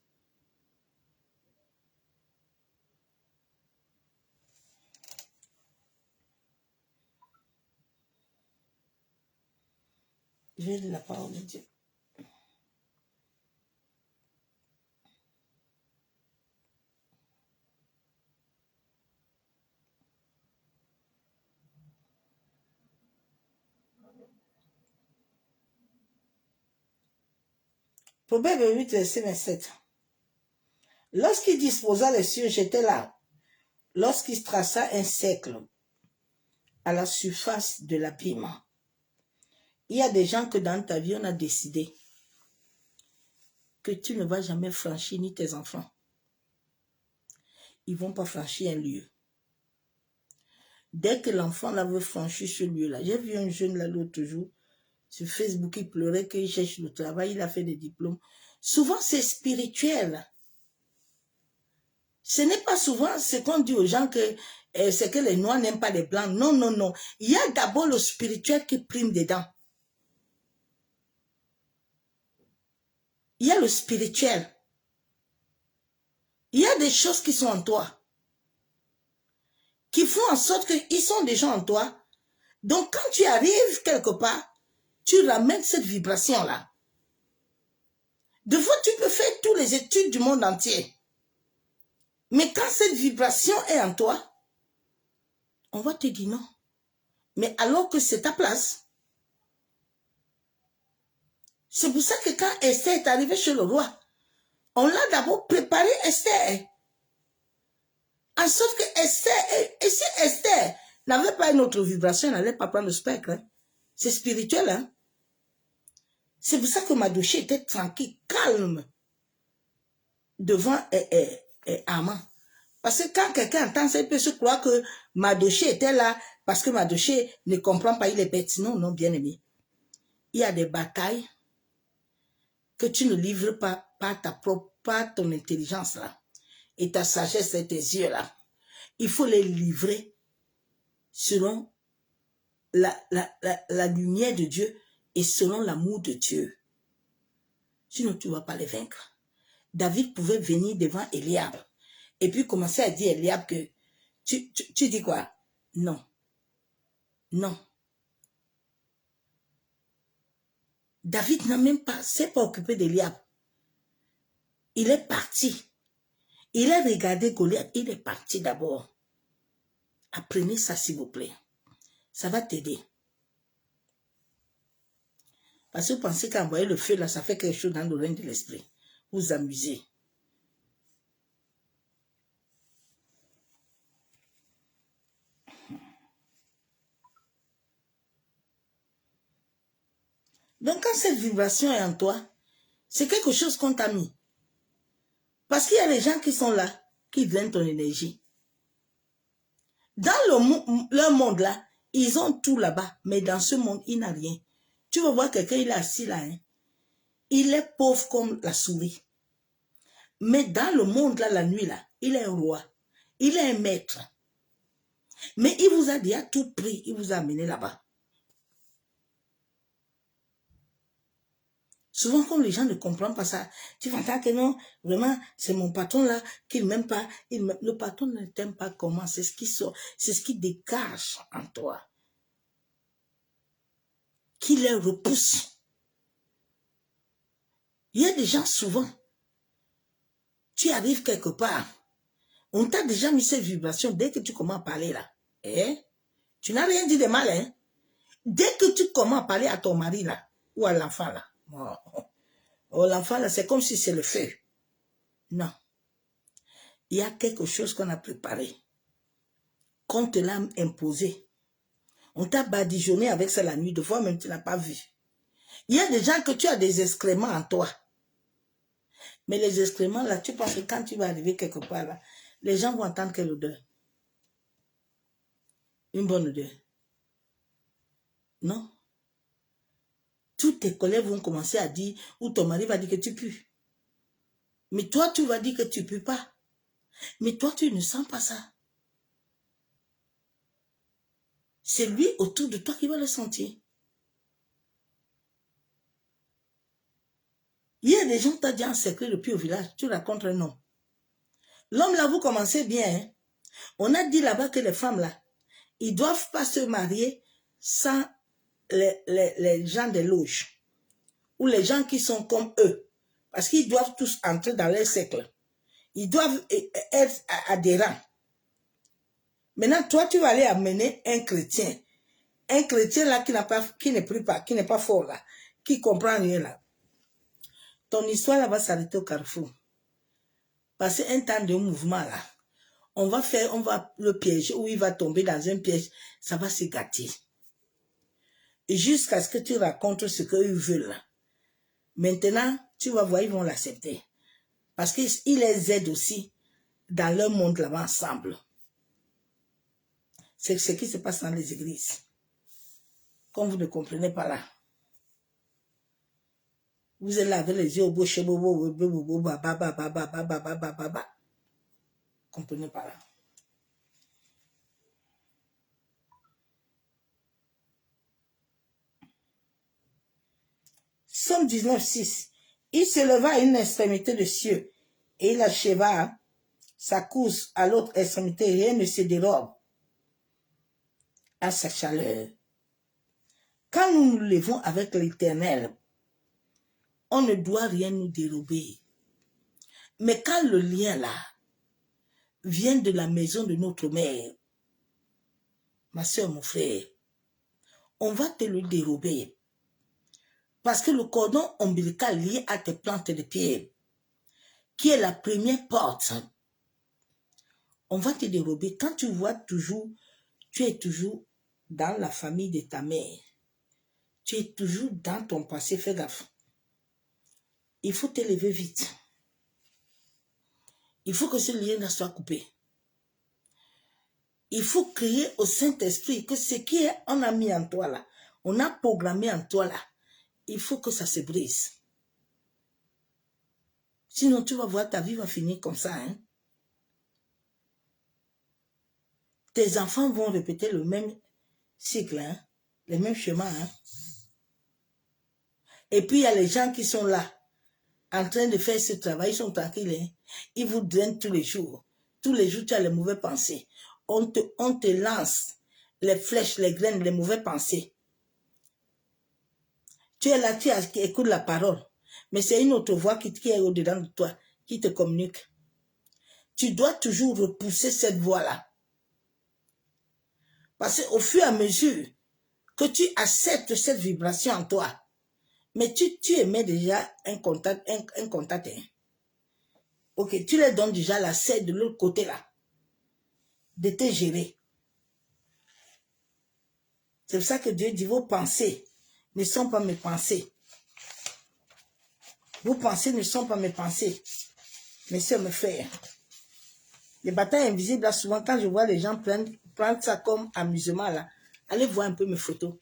Speaker 2: Je vais lire la parole de Dieu. Proverbe 8, verset 27. Lorsqu'il disposa les cieux, j'étais là. Lorsqu'il traça un cercle à la surface de l'abîme. Il y a des gens que dans ta vie, on a décidé que tu ne vas jamais franchir, ni tes enfants. Ils ne vont pas franchir un lieu. Dès que l'enfant là veut franchir ce lieu-là, j'ai vu un jeune là l'autre jour, sur Facebook, il pleurait qu'il cherche le travail, il a fait des diplômes. Souvent, c'est spirituel. Ce n'est pas souvent ce qu'on dit aux gens que c'est que les noirs n'aiment pas les blancs. Non, non, non. Il y a d'abord le spirituel qui prime dedans. Il y a le spirituel. Il y a des choses qui sont en toi, qui font en sorte qu'ils sont déjà en toi. Donc, quand tu arrives quelque part, tu ramènes cette vibration-là. De fois, tu peux faire toutes les études du monde entier. Mais quand cette vibration est en toi, on va te dire non. Mais alors que c'est ta place. C'est pour ça que quand Esther est arrivée chez le roi, on l'a d'abord préparé Esther. En sorte que Esther, et si Esther n'avait pas une autre vibration, elle n'allait pas prendre le spectre. Hein. C'est spirituel. Hein? C'est pour ça que Mardochée était tranquille, calme, devant Haman. Parce que quand quelqu'un entend ça, il peut se croire que Mardochée était là, parce que Mardochée ne comprend pas, il est bête. Non, non, bien aimé. Il y a des batailles que tu ne livres pas par ta propre, par ton intelligence là, et ta sagesse et tes yeux là. Il faut les livrer selon la lumière de Dieu et selon l'amour de Dieu. Sinon, tu ne vas pas les vaincre. David pouvait venir devant Eliab et puis commencer à dire à Eliab que tu dis quoi? Non. Non. David n'a même pas, s'est pas occupé d'Eliab. Il est parti. Il a regardé Goliath. Il est parti d'abord. Apprenez ça, s'il vous plaît. Ça va t'aider. Parce que vous pensez qu'envoyer le feu, là, ça fait quelque chose dans le règne de l'esprit. Vous amusez. Donc, quand cette vibration est en toi, c'est quelque chose qu'on t'a mis. Parce qu'il y a des gens qui sont là, qui drainent ton énergie. Dans leur monde là, ils ont tout là-bas, mais dans ce monde, il n'a rien. Tu vas voir quelqu'un, il est assis là. Hein? Il est pauvre comme la souris. Mais dans le monde là, la nuit là, il est un roi. Il est un maître. Mais il vous a déjà tout pris, il vous a amené là-bas. Souvent, comme les gens ne comprennent pas ça, tu vas entendre que non, vraiment, c'est mon patron là, qu'il ne m'aime pas. Le patron ne t'aime pas comment, c'est ce qui sort, c'est ce qui dégage en toi. Qui les repousse. Il y a des gens souvent, tu arrives quelque part, on t'a déjà mis ces vibrations dès que tu commences à parler là. Tu n'as rien dit de mal, hein? Dès que tu commences à parler à ton mari là, ou à l'enfant là, oh, l'enfant là, c'est comme si c'est le feu. Non. Il y a quelque chose qu'on a préparé, qu'on te l'a imposé. On t'a badigeonné avec ça la nuit, de fois même tu n'as pas vu. Il y a des gens que tu as des excréments en toi. Mais les excréments là, tu penses que quand tu vas arriver quelque part là, les gens vont entendre quelle odeur? Une bonne odeur. Non. Tous tes collègues vont commencer à dire, ou ton mari va dire que tu pues. Mais toi, tu vas dire que tu ne peux pas. Mais toi, tu ne sens pas ça. C'est lui autour de toi qui va le sentir. Il y a des gens qui t'ont dit en secret depuis au village, tu racontes un homme. L'homme là, vous commencez bien. Hein? On a dit là-bas que les femmes là, ils ne doivent pas se marier sans les gens des loges. Ou les gens qui sont comme eux. Parce qu'ils doivent tous entrer dans leur cercle. Ils doivent être adhérents. Maintenant, toi, tu vas aller amener un chrétien Un chrétien là qui ne prie pas, qui n'est pas fort là, qui comprend rien là. Ton histoire là va s'arrêter au carrefour. Parce qu'un temps de mouvement là, on va le piéger ou il va tomber dans un piège, ça va se gâter. Jusqu'à ce que tu racontes ce qu'ils veulent là. Maintenant, tu vas voir, ils vont l'accepter. Parce qu'ils les aident aussi dans leur monde là-bas ensemble. C'est ce qui se passe dans les églises. Comme vous ne comprenez pas là. Vous êtes là avec les yeux au bouche, comprenez pas là. Somme 19:6. Il se leva à une extrémité de cieux et il acheva sa course à l'autre extrémité. Rien ne se dérobe à sa chaleur. Quand nous nous levons avec l'Éternel, on ne doit rien nous dérober. Mais quand le lien là vient de la maison de notre mère, ma soeur, mon frère, on va te le dérober. Parce que le cordon ombilical lié à tes plantes de pied, qui est la première porte, on va te dérober. Quand tu vois toujours, tu es toujours dans la famille de ta mère. Tu es toujours dans ton passé, fais gaffe. Il faut te lever vite. Il faut que ce lien soit coupé. Il faut crier au Saint-Esprit que ce qu'on a mis en toi là, on a programmé en toi là, il faut que ça se brise. Sinon, tu vas voir, ta vie va finir comme ça. Hein? Tes enfants vont répéter le même cycle, hein? Le même chemin. Hein? Et puis, il y a les gens qui sont là, en train de faire ce travail, ils sont tranquilles. Hein? Ils vous drainent tous les jours. Tous les jours, tu as les mauvaises pensées. On te lance les flèches, les graines, les mauvaises pensées. Tu es là, tu écoutes la parole. Mais c'est une autre voix qui est au-dedans de toi, qui te communique. Tu dois toujours repousser cette voix-là. Parce qu'au fur et à mesure que tu acceptes cette vibration en toi, mais tu émets déjà un contact. Hein. Ok, tu leur donnes déjà la sève de l'autre côté là, de te gérer. C'est pour ça que Dieu dit, vos pensées ne sont pas mes pensées. Vos pensées ne sont pas mes pensées. Mes soeurs, mes frères. Les batailles invisibles, là, souvent, quand je vois les gens prendre ça comme amusement, là, allez voir un peu mes photos.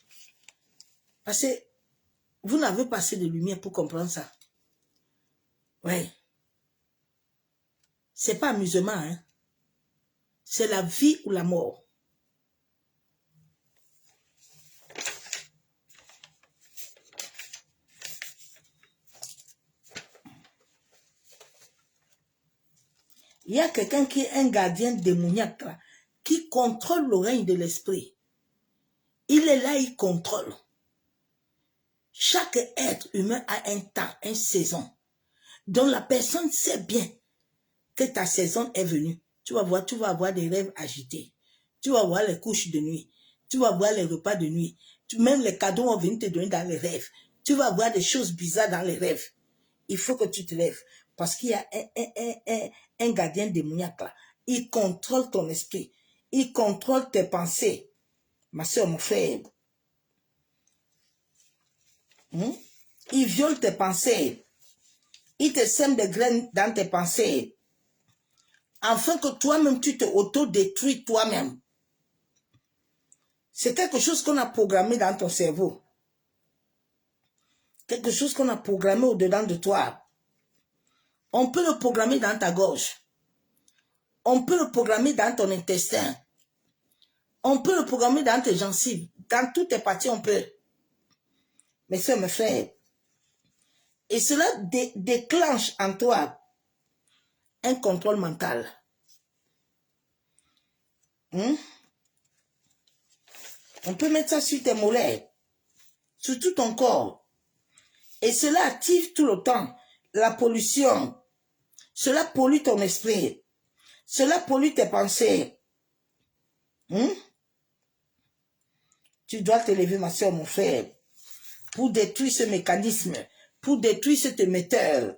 Speaker 2: Parce que vous n'avez pas assez de lumière pour comprendre ça. Ouais. C'est pas amusement, hein. C'est la vie ou la mort. Il y a quelqu'un qui est un gardien démoniaque, là, qui contrôle le règne de l'esprit. Il est là, il contrôle. Chaque être humain a un temps, une saison, dont la personne sait bien que ta saison est venue. Tu vas avoir des rêves agités. Tu vas voir les couches de nuit. Tu vas voir les repas de nuit. Même les cadeaux vont venir te donner dans les rêves. Tu vas voir des choses bizarres dans les rêves. Il faut que tu te lèves. Parce qu'il y a un gardien démoniaque là. Il contrôle ton esprit. Il contrôle tes pensées. Ma soeur, mon frère. Il viole tes pensées. Il te sème des graines dans tes pensées. Afin que toi-même, tu te auto-détruis toi-même. C'est quelque chose qu'on a programmé dans ton cerveau. Quelque chose qu'on a programmé au-dedans de toi. On peut le programmer dans ta gorge. On peut le programmer dans ton intestin. On peut le programmer dans tes gencives. Dans toutes tes parties, on peut. Mes soeurs, mes frères. Et cela déclenche en toi un contrôle mental. On peut mettre ça sur tes mollets, sur tout ton corps. Et cela active tout le temps la pollution. Cela pollue ton esprit. Cela pollue tes pensées. Tu dois te lever, ma soeur, mon frère, pour détruire ce mécanisme, pour détruire cet émetteur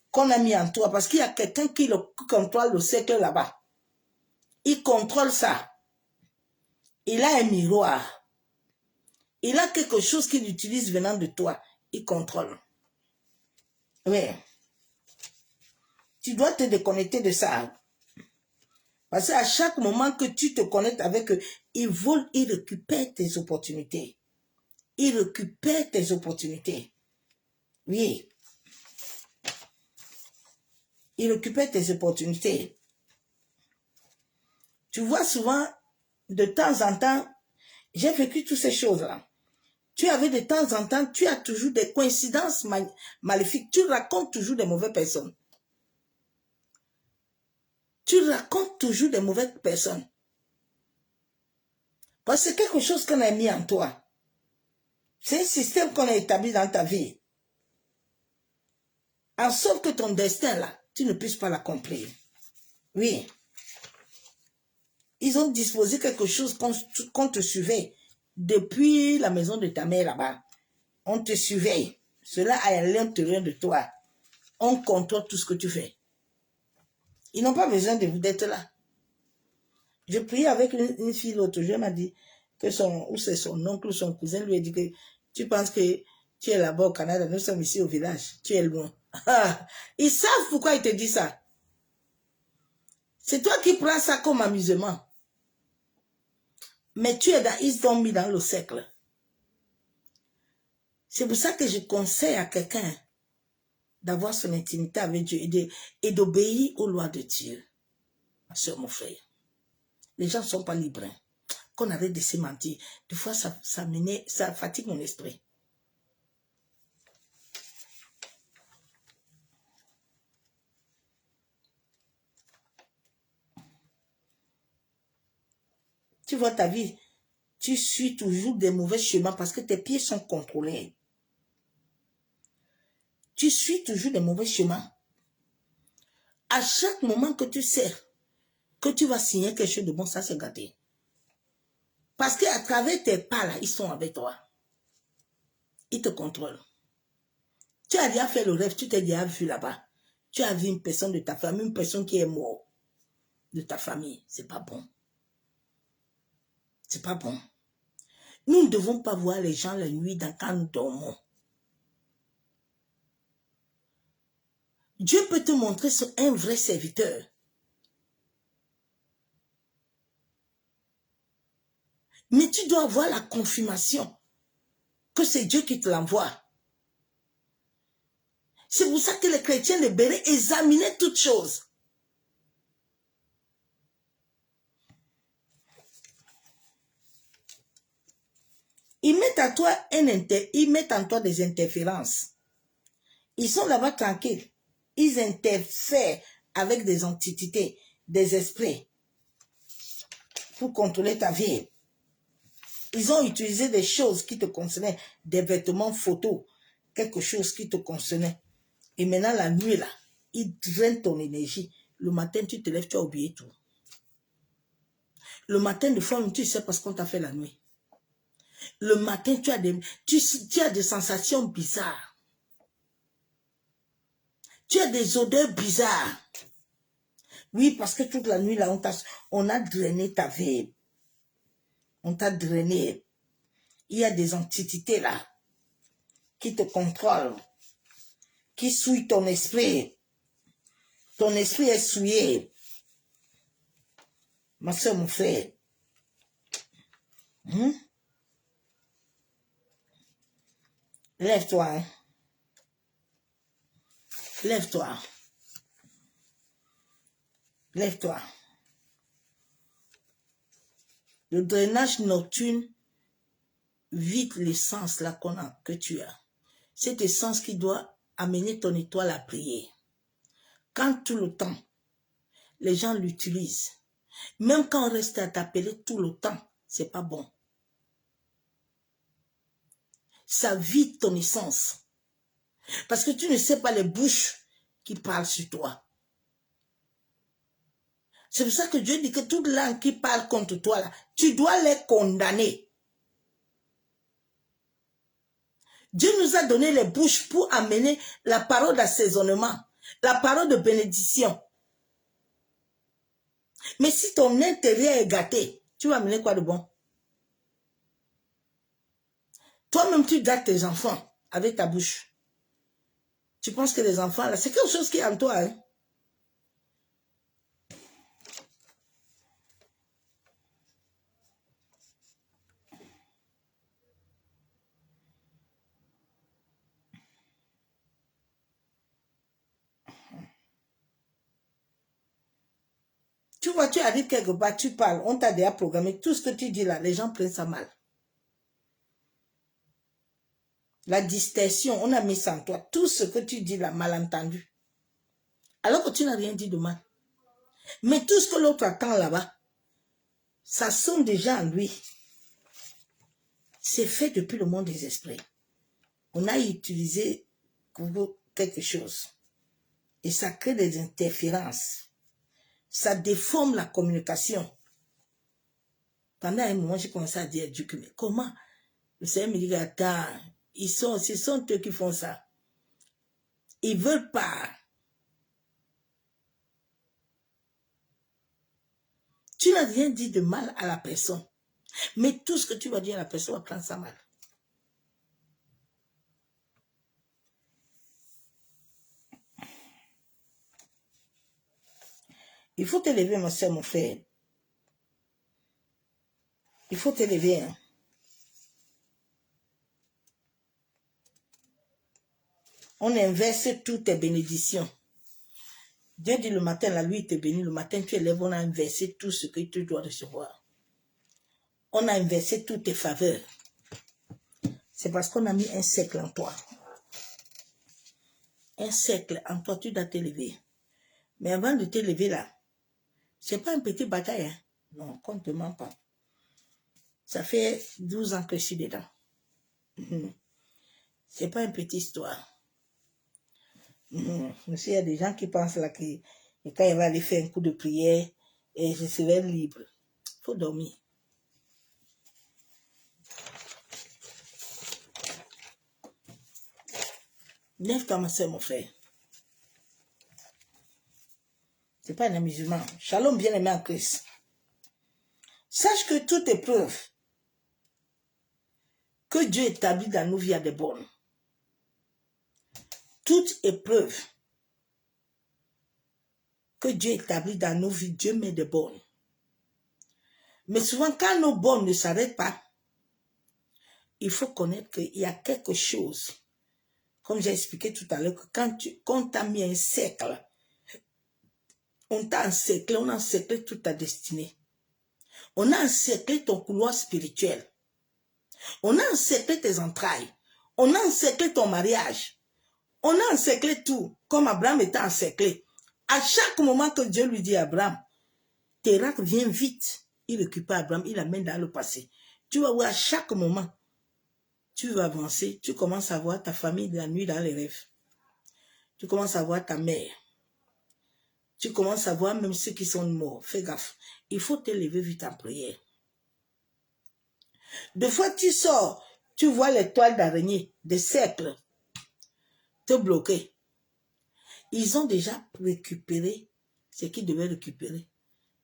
Speaker 2: qu'on a mis en toi. Parce qu'il y a quelqu'un qui contrôle le cercle là-bas. Il contrôle ça. Il a un miroir. Il a quelque chose qu'il utilise venant de toi. Il contrôle. Oui. Tu dois te déconnecter de ça. Parce qu'à chaque moment que tu te connectes avec eux, ils volent, ils récupèrent tes opportunités. Ils récupèrent tes opportunités. Oui. Ils récupèrent tes opportunités. Tu vois souvent, de temps en temps, j'ai vécu toutes ces choses-là. Tu avais de temps en temps, tu as toujours des coïncidences maléfiques. Tu racontes toujours des mauvaises personnes. Tu racontes toujours des mauvaises personnes. Parce que c'est quelque chose qu'on a mis en toi. C'est un système qu'on a établi dans ta vie. En sorte que ton destin, là, tu ne puisses pas l'accomplir. Oui. Ils ont disposé quelque chose qu'on te surveille. Depuis la maison de ta mère là-bas, on te surveille. Cela est à l'intérieur de toi. On contrôle tout ce que tu fais. Ils n'ont pas besoin d'être là. Je priais avec une fille l'autre jour, elle m'a dit que c'est son oncle ou son cousin lui a dit que tu penses que tu es là-bas au Canada, nous sommes ici au village, tu es loin. Ils savent pourquoi ils te disent ça. C'est toi qui prends ça comme amusement. Mais ils t'ont mis dans le cercle. C'est pour ça que je conseille à quelqu'un d'avoir son intimité avec Dieu et d'obéir aux lois de Dieu. Ma soeur, mon frère. Les gens ne sont pas libres. Hein. Qu'on arrête de se mentir. Des fois, ça fatigue mon esprit. Tu vois ta vie, tu suis toujours des mauvais chemins parce que tes pieds sont contrôlés. Tu suis toujours des mauvais chemins. À chaque moment que tu sais que tu vas signer quelque chose de bon, ça c'est gâté. Parce qu'à travers tes pas là, ils sont avec toi. Ils te contrôlent. Tu as déjà fait le rêve, tu t'es déjà vu là-bas. Tu as vu une personne de ta famille, une personne qui est morte de ta famille. C'est pas bon. C'est pas bon. Nous ne devons pas voir les gens la nuit quand nous dormons. Dieu peut te montrer un vrai serviteur. Mais tu dois avoir la confirmation que c'est Dieu qui te l'envoie. C'est pour ça que les chrétiens de Béret examinaient toutes choses. Ils mettent en toi des interférences. Ils sont là-bas tranquilles. Ils interfèrent avec des entités, des esprits pour contrôler ta vie. Ils ont utilisé des choses qui te concernaient, des vêtements, photos, quelque chose qui te concernait. Et maintenant, la nuit, là, ils drainent ton énergie. Le matin, tu te lèves, tu as oublié tout. Le matin, de fois, tu sais parce qu'on t'a fait la nuit. Le matin, tu as des sensations bizarres. Tu as des odeurs bizarres. Oui, parce que toute la nuit, là, on a drainé ta vie. On t'a drainé. Il y a des entités là qui te contrôlent, qui souillent ton esprit. Ton esprit est souillé. Ma soeur, mon frère. Lève-toi. Hein? Lève-toi. Lève-toi. Le drainage nocturne vide l'essence là que tu as. Cette essence qui doit amener ton étoile à prier. Quand tout le temps, les gens l'utilisent. Même quand on reste à t'appeler tout le temps, c'est pas bon. Ça vide ton essence. Parce que tu ne sais pas les bouches qui parlent sur toi. C'est pour ça que Dieu dit que toute langue qui parle contre toi, là, tu dois les condamner. Dieu nous a donné les bouches pour amener la parole d'assaisonnement, la parole de bénédiction. Mais si ton intérieur est gâté, tu vas amener quoi de bon? Toi-même, tu gâtes tes enfants avec ta bouche. Tu penses que les enfants, là, c'est quelque chose qui est en toi. Hein? Tu vois, tu arrives quelque part, tu parles, on t'a déjà programmé. Tout ce que tu dis là, les gens prennent ça mal. La distorsion, on a mis ça en toi. Tout ce que tu dis là, malentendu. Alors que tu n'as rien dit de mal. Mais tout ce que l'autre attend là-bas, ça sonne déjà en lui. C'est fait depuis le monde des esprits. On a utilisé quelque chose. Et ça crée des interférences. Ça déforme la communication. Pendant un moment, j'ai commencé à dire à Dieu, mais comment? Le Seigneur me dit, attends, ce sont eux qui font ça. Ils ne veulent pas. Tu n'as rien dit de mal à la personne. Mais tout ce que tu vas dire à la personne va prendre ça mal. Il faut t'élever, mon soeur, mon frère. Il faut t'élever. Hein. On inverse toutes tes bénédictions. Dieu dit le matin, la nuit te bénit. Le matin, tu élèves, on a inversé tout ce que tu dois recevoir. On a inversé toutes tes faveurs. C'est parce qu'on a mis un cercle en toi. Un cercle en toi, tu dois t'élever. Mais avant de t'élever là, c'est pas un petit bataille. Hein? Non, qu'on ne te ment pas. Ça fait 12 ans que je suis dedans. C'est pas une petite histoire. Monsieur, il y a des gens qui pensent là que quand il va aller faire un coup de prière, et je serai libre. Il faut dormir. Lève-toi, ma soeur, mon frère. C'est pas un amusement. Shalom, bien-aimé en Christ. Sache que toute épreuve que Dieu établit dans nos vies a des bonnes. Toute épreuve que Dieu établit dans nos vies, Dieu met des bonnes. Mais souvent, quand nos bonnes ne s'arrêtent pas, il faut connaître qu'il y a quelque chose. Comme j'ai expliqué tout à l'heure, que quand on t'a mis un cercle, on t'a encerclé, on a encerclé toute ta destinée. On a encerclé ton couloir spirituel. On a encerclé tes entrailles. On a encerclé ton mariage. On a encerclé tout, comme Abraham était encerclé. À chaque moment que Dieu lui dit à Abraham, Térak vient vite. Il récupère Abraham, il l'amène dans le passé. Tu vas voir à chaque moment, tu vas avancer, tu commences à voir ta famille de la nuit dans les rêves. Tu commences à voir ta mère. Tu commences à voir même ceux qui sont morts. Fais gaffe. Il faut t'élever vite en prière. Des fois, tu sors, tu vois les toiles d'araignée, des cercles, te bloquer. Ils ont déjà récupéré ce qu'ils devaient récupérer.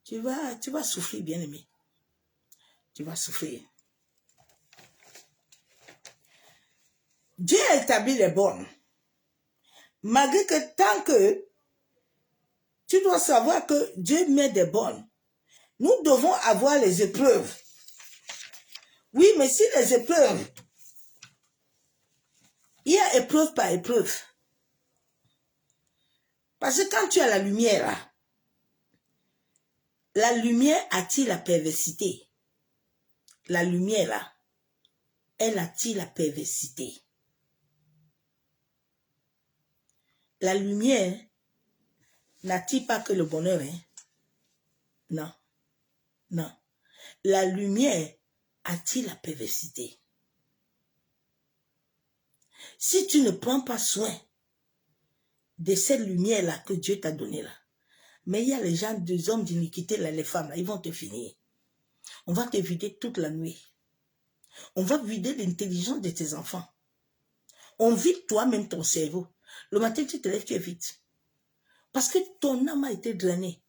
Speaker 2: Tu vas souffrir, bien-aimé. Tu vas souffrir. Dieu a établi les bornes. Malgré que tant que tu dois savoir que Dieu met des bornes, nous devons avoir les épreuves. Oui, mais si les épreuves, il y a épreuve par épreuve. Parce que quand tu as la lumière, là, la lumière attire la perversité. La lumière, là, elle attire la perversité. La lumière n'attire pas que le bonheur. Hein? Non. Non. La lumière attire la perversité. Si tu ne prends pas soin de cette lumière-là que Dieu t'a donnée là, mais il y a les gens, des hommes d'iniquité, là, les femmes, là, ils vont te finir. On va te vider toute la nuit. On va vider l'intelligence de tes enfants. On vide toi-même ton cerveau. Le matin, tu te lèves, tu es vide. Parce que ton âme a été drainée.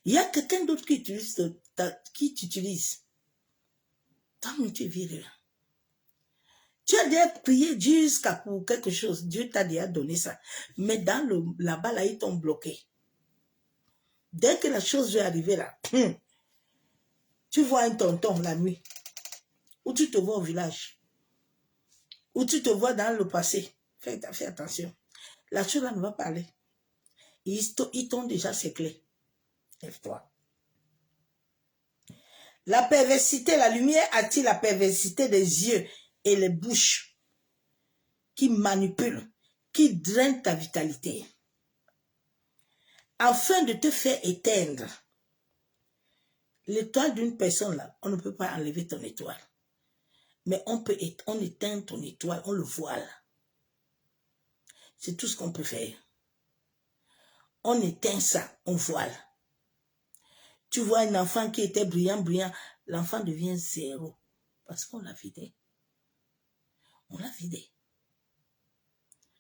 Speaker 2: Il y a quelqu'un d'autre qui t'utilise. Toi-même, tu es vide. Tu as déjà prié jusqu'à pour quelque chose. Dieu t'a déjà donné ça. Mais dans là-bas, là, ils t'ont bloqué. Dès que la chose va arriver là, tu vois un tonton la nuit. Ou tu te vois au village. Ou tu te vois dans le passé. Fais attention. La chose là ne va pas aller. Ils t'ont déjà ses clés. Lève-toi. La perversité, la lumière attire la perversité des yeux et les bouches qui manipulent, qui drainent ta vitalité. Afin de te faire éteindre. L'étoile d'une personne là, on ne peut pas enlever ton étoile. Mais on éteint ton étoile, on le voile. C'est tout ce qu'on peut faire. On éteint ça, on voile. Tu vois un enfant qui était brillant, l'enfant devient zéro. Parce qu'on l'a vidé. On l'a vidé.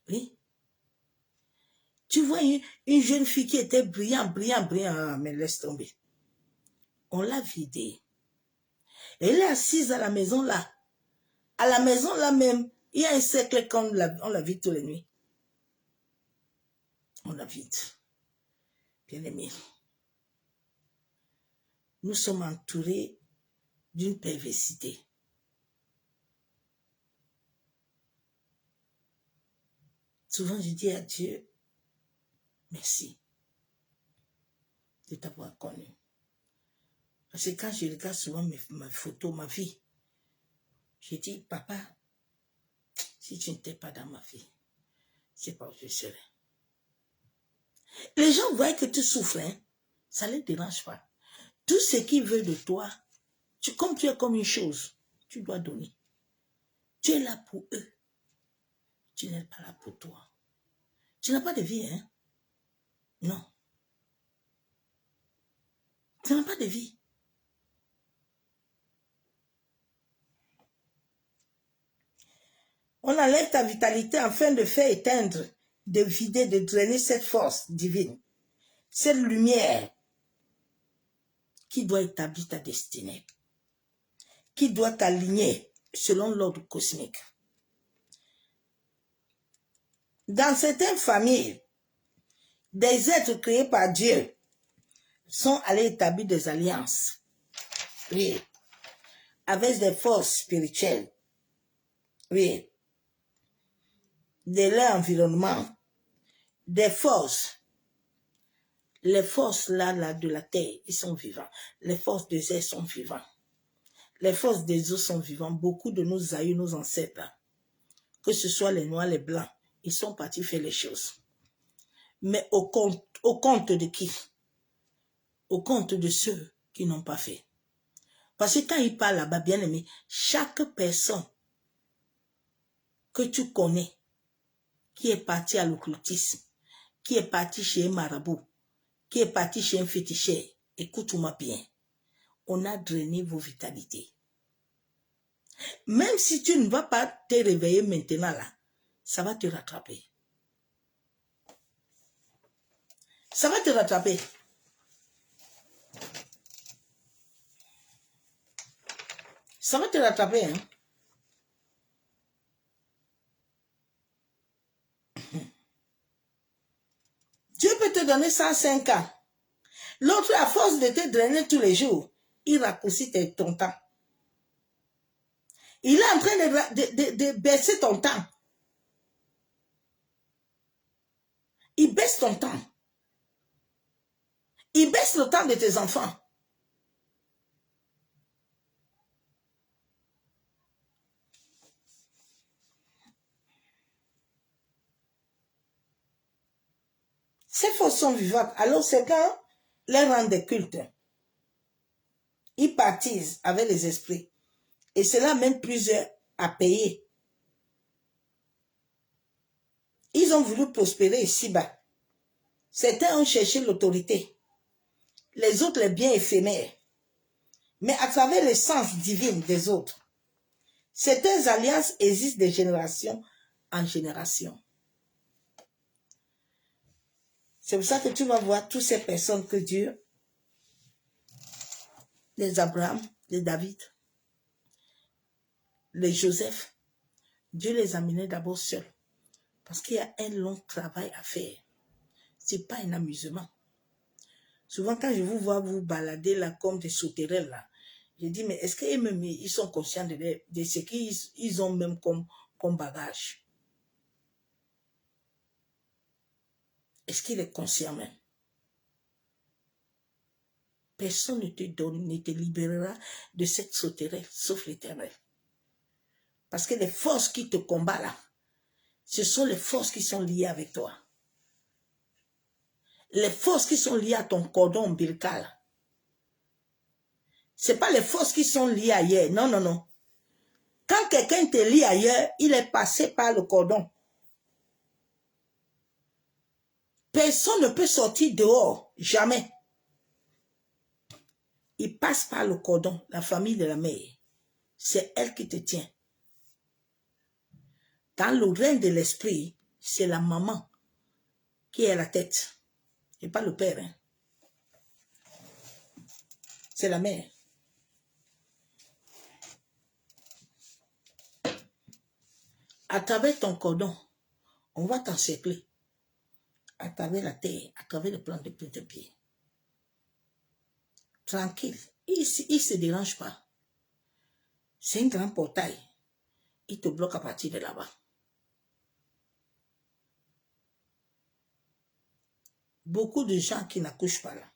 Speaker 2: Oui. Tu vois une jeune fille qui était brillant, mais laisse tomber. On l'a vidé. Elle est assise à la maison là. À la maison là même, il y a un cercle qu'on la vide toutes les nuits. On la vide. Bien aimé. Nous sommes entourés d'une perversité. Souvent, je dis à Dieu, merci de t'avoir connu. Parce que quand je regarde souvent ma photo, ma vie, je dis, papa, si tu n'étais pas dans ma vie, je ne sais pas où je serais. Les gens voient que tu souffres, hein? Ça ne les dérange pas. Tout ce qu'ils veulent de toi, comme tu es comme une chose, tu dois donner. Tu es là pour eux. Tu n'es pas là pour toi. Tu n'as pas de vie, hein? Non. Tu n'as pas de vie. On enlève ta vitalité afin de faire éteindre, de vider, de drainer cette force divine, cette lumière qui doit établir ta destinée, qui doit t'aligner selon l'ordre cosmique. Dans certaines familles, des êtres créés par Dieu sont allés établir des alliances, oui, avec des forces spirituelles, oui, de leur environnement, des forces. Les forces là de la terre, ils sont vivants. Les forces des airs sont vivants. Les forces des eaux sont vivants. Beaucoup de nos aïeux, nos ancêtres, là, que ce soit les noirs, les blancs, ils sont partis faire les choses. Mais au compte de qui? Au compte de ceux qui n'ont pas fait. Parce que quand ils parlent là-bas, bien aimé, chaque personne que tu connais, qui est parti à l'occultisme, qui est parti chez un marabout, qui est parti chez un féticheur, écoute-moi bien, on a drainé vos vitalités. Même si tu ne vas pas te réveiller maintenant là, ça va te rattraper. Ça va te rattraper. Ça va te rattraper, hein. Dieu peut te donner 105 ans. L'autre, à force de te drainer tous les jours, il raccourcit ton temps. Il est en train de baisser ton temps. Il baisse ton temps. Il baisse le temps de tes enfants. Ces forces sont vivantes. Alors certains leur rendent des cultes. Ils partisent avec les esprits. Et cela mène plusieurs à payer. Ils ont voulu prospérer ici-bas. Certains ont cherché l'autorité. Les autres, les biens éphémères. Mais à travers l'essence divine des autres. Certaines alliances existent de génération en génération. C'est pour ça que tu vas voir toutes ces personnes que Dieu, les Abraham, les David, les Joseph, Dieu les a menés d'abord seuls. Parce qu'il y a un long travail à faire. Ce n'est pas un amusement. Souvent, quand je vous vois vous balader là comme des sauterelles là, je dis, mais est-ce qu'ils sont conscients de ce qu'ils ont même comme bagage? Est-ce qu'il est conscient même? Personne ne te libérera de cette sauterelle, sauf l'Éternel. Parce que les forces qui te combattent là, ce sont les forces qui sont liées avec toi. Les forces qui sont liées à ton cordon ombilical. Ce n'est pas les forces qui sont liées ailleurs. Non, non, non. Quand quelqu'un te lie ailleurs, il est passé par le cordon. Personne ne peut sortir dehors. Jamais. Il passe par le cordon, la famille de la mère. C'est elle qui te tient. Dans le règne de l'esprit, c'est la maman qui est la tête. Et pas le père. Hein. C'est la mère. À travers ton cordon, on va t'encercler. À travers la terre, à travers le plan de pied. Tranquille. Il ne se dérange pas. C'est un grand portail. Il te bloque à partir de là-bas. Beaucoup de gens qui n'accouchent pas là,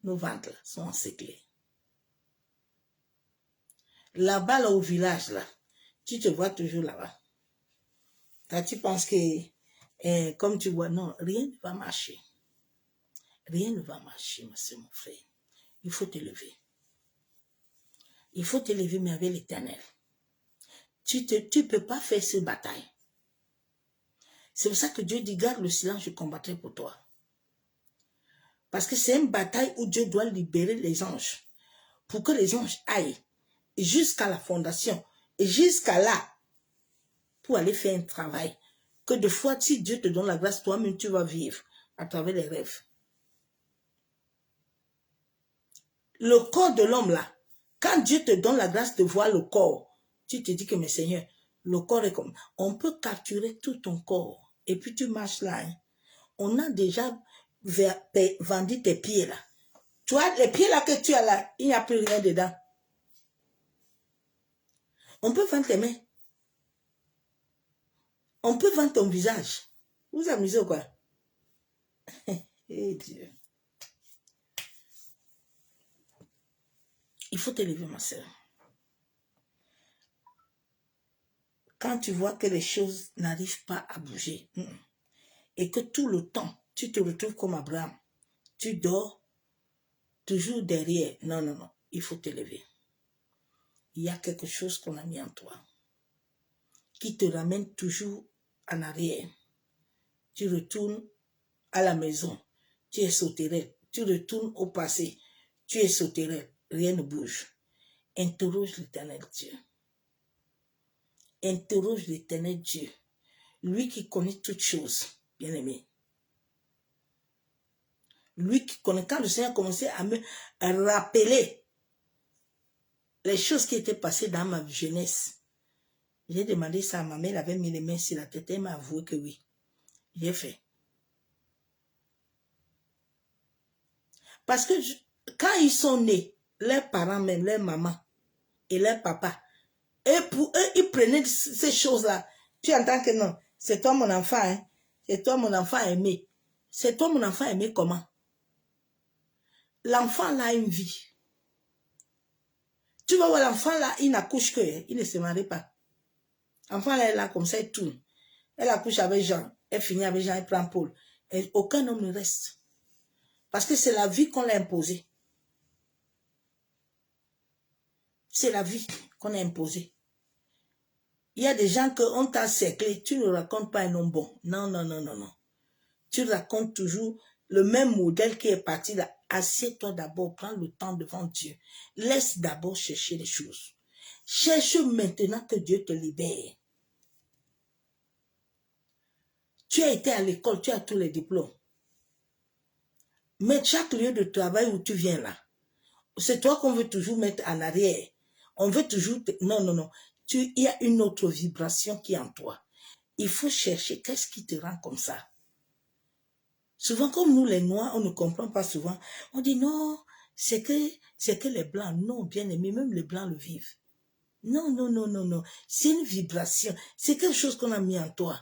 Speaker 2: nos ventres là, sont encerclés. Là-bas, là, au village, là, tu te vois toujours là-bas. Quand tu penses que, comme tu vois, non, rien ne va marcher. Rien ne va marcher, mon frère. Il faut te lever. Il faut te lever, mais avec l'Éternel. Tu ne peux pas faire cette bataille. C'est pour ça que Dieu dit, garde le silence, je combattrai pour toi. Parce que c'est une bataille où Dieu doit libérer les anges. Pour que les anges aillent jusqu'à la fondation. Et jusqu'à là, pour aller faire un travail. Que de fois, si Dieu te donne la grâce, toi-même, tu vas vivre à travers les rêves. Le corps de l'homme, là, quand Dieu te donne la grâce de voir le corps, tu te dis que, mais Seigneur, le corps est comme... On peut capturer tout ton corps. Et puis tu marches là. Hein. On a déjà vendu tes pieds là. Tu vois, les pieds là que tu as là, il n'y a plus rien dedans. On peut vendre tes mains. On peut vendre ton visage. Vous vous amusez ou quoi? Eh Dieu. Il faut te lever, ma soeur. Quand tu vois que les choses n'arrivent pas à bouger, et que tout le temps, tu te retrouves comme Abraham, tu dors toujours derrière. Non, non, non, il faut te lever. Il y a quelque chose qu'on a mis en toi qui te ramène toujours en arrière. Tu retournes à la maison, tu es sauterelle, tu retournes au passé, tu es sauterelle, rien ne bouge. Interroge l'Éternel Dieu. Interroge l'Éternel Dieu, lui qui connaît toutes choses, bien-aimé. Lui qui connaît, quand le Seigneur a commencé à me rappeler les choses qui étaient passées dans ma jeunesse, j'ai demandé ça à ma mère, elle avait mis les mains sur la tête, elle m'a avoué que oui, j'ai fait. Parce que quand ils sont nés, leurs parents même, leur maman et leur papa, et pour eux, ils prenaient ces choses-là. Tu entends que non, c'est toi mon enfant, hein? C'est toi mon enfant aimé. C'est toi mon enfant aimé comment? L'enfant là a une vie. Tu vas voir l'enfant là, il n'accouche que, il ne se marie pas. L'enfant là, elle est là comme ça, elle tourne. Elle accouche avec Jean, elle finit avec Jean, elle prend Paul. Et aucun homme ne reste. Parce que c'est la vie qu'on l'a imposée. C'est la vie qu'on a imposée. Il y a des gens qu'on t'a cerclé, tu ne racontes pas un homme bon. Non, non, non, non, non. Tu racontes toujours le même modèle qui est parti là. Assieds-toi d'abord, prends le temps devant Dieu. Laisse d'abord chercher les choses. Cherche maintenant que Dieu te libère. Tu as été à l'école, tu as tous les diplômes. Mais chaque lieu de travail où tu viens là, c'est toi qu'on veut toujours mettre en arrière. On veut toujours... Non, non, non. Il y a une autre vibration qui est en toi. Il faut chercher qu'est-ce qui te rend comme ça. Souvent, comme nous les Noirs, on ne comprend pas souvent. On dit non, c'est que les Blancs, non, bien aimé, même les Blancs le vivent. Non, non, non, non, non. C'est une vibration. C'est quelque chose qu'on a mis en toi.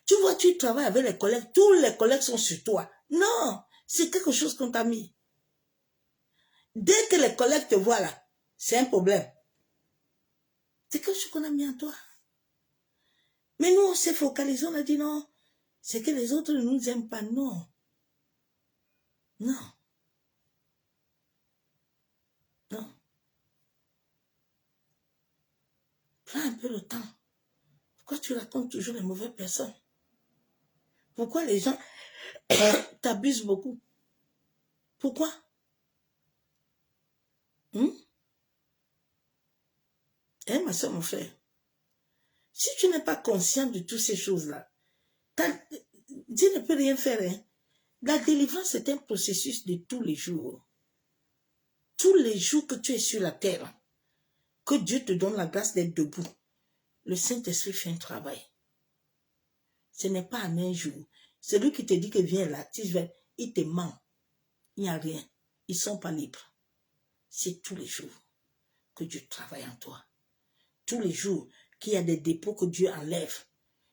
Speaker 2: Tu vois, tu travailles avec les collègues, tous les collègues sont sur toi. Non, c'est quelque chose qu'on t'a mis. Dès que les collègues te voient là, c'est un problème. C'est quelque chose qu'on a mis en toi. Mais nous, on s'est focalisé, on a dit non, c'est que les autres ne nous aiment pas. Non. Non. Non. Prends un peu le temps. Pourquoi tu racontes toujours les mauvaises personnes? Pourquoi les gens t'abusent beaucoup? Pourquoi? Eh, ma soeur, mon frère, si tu n'es pas conscient de toutes ces choses-là, Dieu ne peut rien faire. Hein? La délivrance est un processus de tous les jours. Tous les jours que tu es sur la terre, que Dieu te donne la grâce d'être debout, le Saint-Esprit fait un travail. Ce n'est pas en un jour. Celui qui te dit que viens là, il te ment. Il n'y a rien. Ils ne sont pas libres. C'est tous les jours que Dieu travaille en toi. Tous les jours qu'il y a des dépôts que Dieu enlève,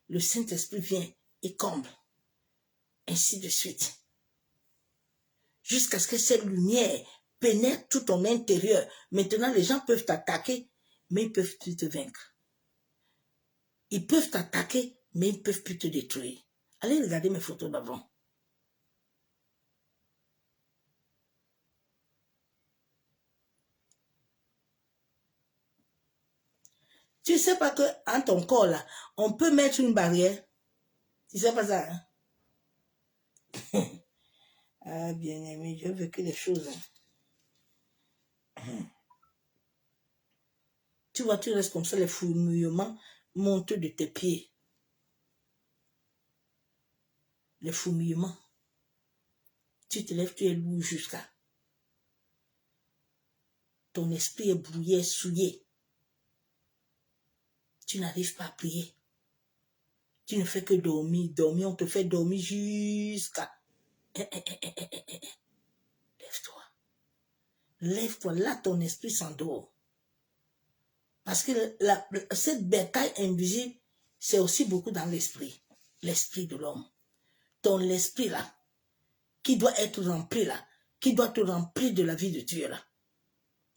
Speaker 2: le Saint-Esprit vient et comble. Ainsi de suite. Jusqu'à ce que cette lumière pénètre tout ton intérieur. Maintenant, les gens peuvent t'attaquer, mais ils ne peuvent plus te vaincre. Ils peuvent t'attaquer, mais ils ne peuvent plus te détruire. Allez regarder mes photos d'avant. Tu ne sais pas qu'en ton corps, là, on peut mettre une barrière. Tu ne sais pas ça, hein? Ah, bien aimé, j'ai vécu des choses. Tu vois, tu restes comme ça, les fourmillements montent de tes pieds. Les fourmillements. Tu te lèves, tu es lourd jusqu'à. Ton esprit est brouillé, souillé. Tu n'arrives pas à prier. Tu ne fais que dormir, dormir, on te fait dormir jusqu'à... Lève-toi. Lève-toi, là ton esprit s'endort. Parce que cette bétail invisible, c'est aussi beaucoup dans l'esprit. L'esprit de l'homme. Ton esprit là, qui doit être rempli là, qui doit te remplir de la vie de Dieu là.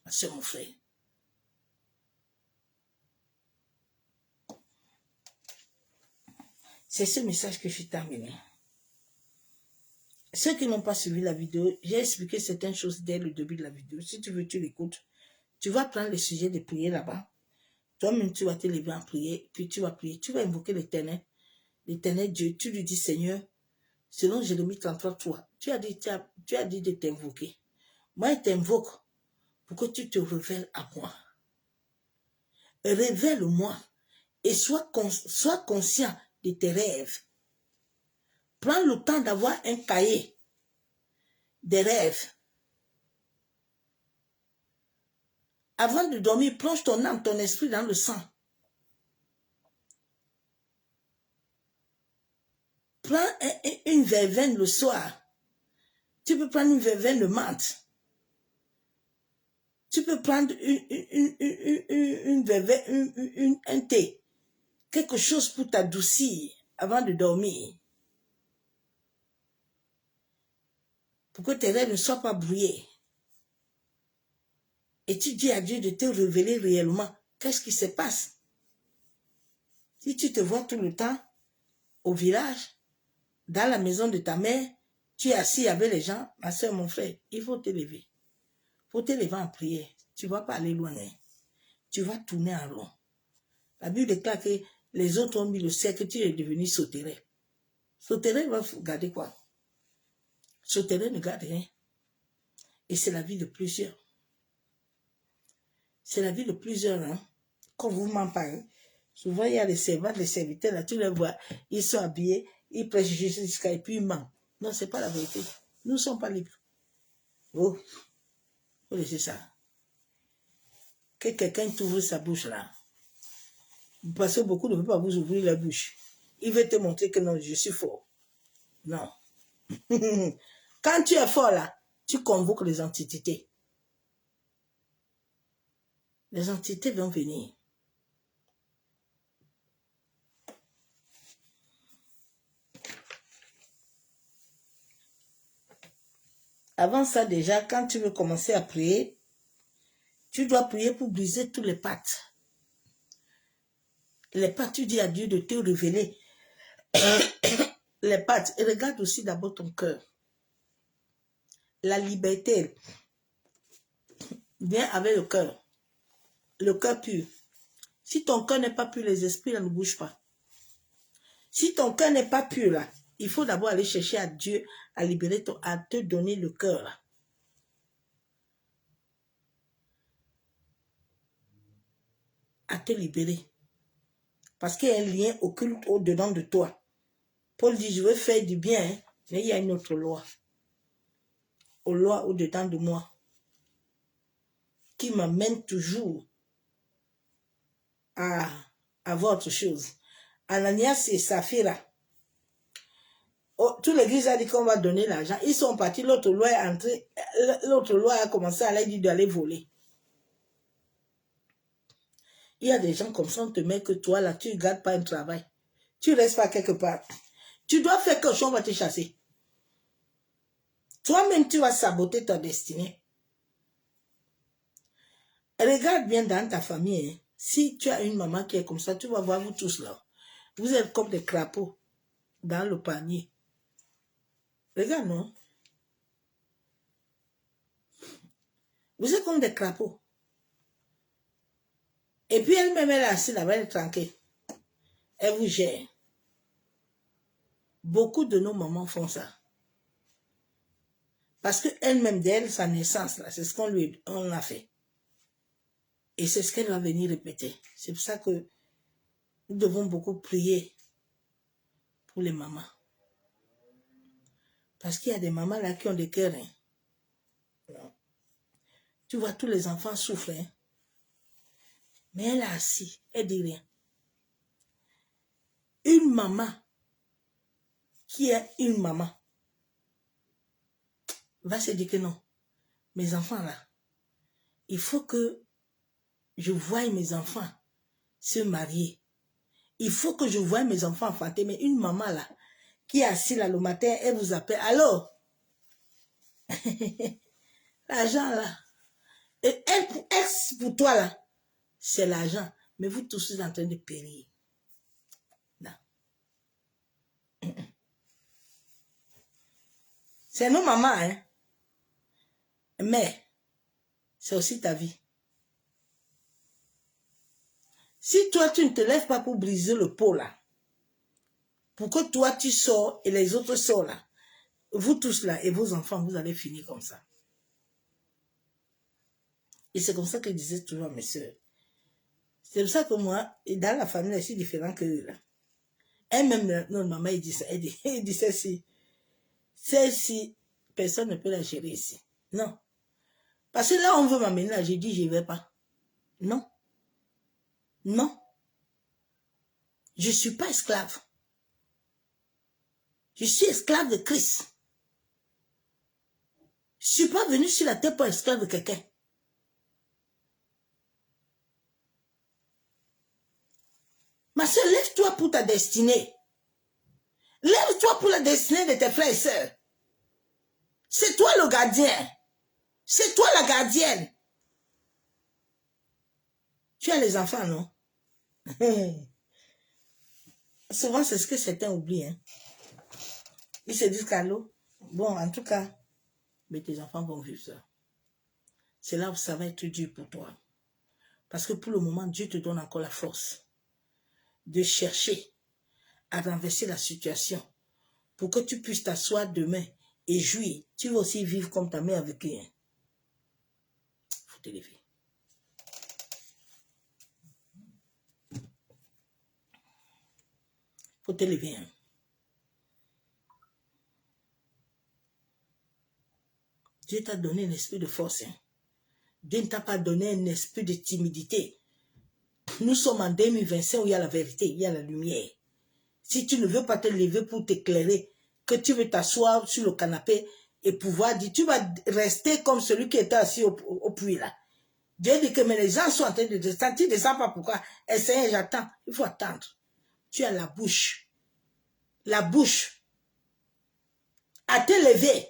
Speaker 2: C'est mon frère. C'est ce message que je suis terminé. Ceux qui n'ont pas suivi la vidéo, j'ai expliqué certaines choses dès le début de la vidéo. Si tu veux, tu l'écoutes. Tu vas prendre le sujet de prier là-bas. Toi-même, tu vas te lever en prier, puis tu vas prier. Tu vas invoquer l'Éternel. L'Éternel Dieu, tu lui dis, Seigneur, selon Jérémie 33, 3, tu as dit de t'invoquer. Moi, je t'invoque pour que tu te révèles à moi. Révèle-moi et sois conscient de tes rêves. Prends le temps d'avoir un cahier des rêves. Avant de dormir, plonge ton âme, ton esprit dans le sang. Prends une verveine le soir. Tu peux prendre une verveine de menthe. Tu peux prendre une verveine, un thé. Quelque chose pour t'adoucir avant de dormir. Pour que tes rêves ne soient pas brouillés. Et tu dis à Dieu de te révéler réellement qu'est-ce qui se passe. Si tu te vois tout le temps au village, dans la maison de ta mère, tu es assis avec les gens, ma soeur, mon frère, il faut te lever. Il faut te lever en prière. Tu ne vas pas aller loin. Hein. Tu vas tourner en rond. La Bible déclare que les autres ont mis le cercle, tu es devenu sauterelle. Sauterelle va garder quoi? Sauterelle ne garde rien. Et c'est la vie de plusieurs. C'est la vie de plusieurs, hein. Quand vous m'en parlez, souvent il y a les servantes, les serviteurs, là, tu les vois, ils sont habillés, ils prêchent jusqu'à et puis ils mentent. Non, c'est pas la vérité. Nous ne sommes pas libres. Oh, faut laisser ça. Que quelqu'un t'ouvre sa bouche là. Parce que beaucoup ne veulent pas vous ouvrir la bouche. Il veut te montrer que non, je suis fort. Non. Quand tu es fort là, tu convoques les entités. Les entités vont venir. Avant ça déjà, quand tu veux commencer à prier, tu dois prier pour briser tous les pattes. Les pattes, tu dis à Dieu de te révéler les pattes. Et regarde aussi d'abord ton cœur. La liberté vient avec le cœur. Le cœur pur. Si ton cœur n'est pas pur, les esprits là, ne bougent pas. Si ton cœur n'est pas pur là, il faut d'abord aller chercher à Dieu à libérer à te donner le cœur là. À te libérer. Parce qu'il y a un lien occulte au-dedans de toi. Paul dit, je veux faire du bien, hein, mais il y a une autre loi. Une loi au-dedans de moi. Qui m'amène toujours à voir autre chose. Ananias et Saphira. Oh, toute l'église a dit qu'on va donner l'argent. Ils sont partis, l'autre loi est entrée. L'autre loi a commencé à leur dire d'aller voler. Il y a des gens comme ça, on te met que toi là, tu ne gardes pas un travail. Tu ne restes pas quelque part. Tu dois faire quelque chose, on va te chasser. Toi-même, tu vas saboter ta destinée. Regarde bien dans ta famille. Hein. Si tu as une maman qui est comme ça, tu vas voir vous tous là. Vous êtes comme des crapauds dans le panier. Regarde, non? Vous êtes comme des crapauds. Et puis elle-même, elle est assise là-bas, elle est tranquille. Elle vous gère. Beaucoup de nos mamans font ça. Parce qu'elle-même, d'elle, sa naissance, là, c'est ce qu'on a fait. Et c'est ce qu'elle va venir répéter. C'est pour ça que nous devons beaucoup prier pour les mamans. Parce qu'il y a des mamans là qui ont des cœurs. Hein. Tu vois, tous les enfants souffrent. Hein. Mais elle est assise, elle dit rien. Une maman qui est une maman va se dire que non, mes enfants là, il faut que je voie mes enfants se marier. Il faut que je voie mes enfants enfanter. Mais une maman là, qui est assise là le matin, elle vous appelle. Alors, l'argent là, et elle, pour toi là, c'est l'argent. Mais vous tous êtes en train de périr. Non. C'est nos mamans, hein. Mais, c'est aussi ta vie. Si toi, tu ne te lèves pas pour briser le pot là, pour que toi, tu sors et les autres sortent là, vous tous là et vos enfants, vous allez finir comme ça. Et c'est comme ça que je disais toujours à mes soeurs. C'est pour ça que moi, dans la famille, je suis différent que eux là. Elle-même, notre maman, elle dit ça. Elle dit celle-ci, personne ne peut la gérer ici. Non. Parce que là, on veut m'amener là, j'ai dit, je ne vais pas. Non. Non. Je ne suis pas esclave. Je suis esclave de Christ. Je ne suis pas venu sur la terre pour être esclave de quelqu'un. Ma soeur, lève-toi pour ta destinée. Lève-toi pour la destinée de tes frères et sœurs. C'est toi le gardien. C'est toi la gardienne. Tu as les enfants, non? Souvent, c'est ce que certains oublient. Hein. Ils se disent, Carlo, bon, en tout cas, mais tes enfants vont vivre ça. C'est là où ça va être dur pour toi. Parce que pour le moment, Dieu te donne encore la force de chercher à renverser la situation pour que tu puisses t'asseoir demain et jouir. Tu vas aussi vivre comme ta mère avec elle. Il faut te lever. faut te lever. Hein. Dieu t'a donné un esprit de force. Hein. Dieu ne t'a pas donné un esprit de timidité. Nous sommes en 2025 où il y a la vérité, il y a la lumière. Si tu ne veux pas te lever pour t'éclairer, que tu veux t'asseoir sur le canapé et pouvoir dire, tu vas rester comme celui qui était assis au puits là. Dieu dit que mais les gens sont en train de descendre, tu ne descends pas pourquoi. Essaye, j'attends. Il faut attendre. Tu as la bouche à te lever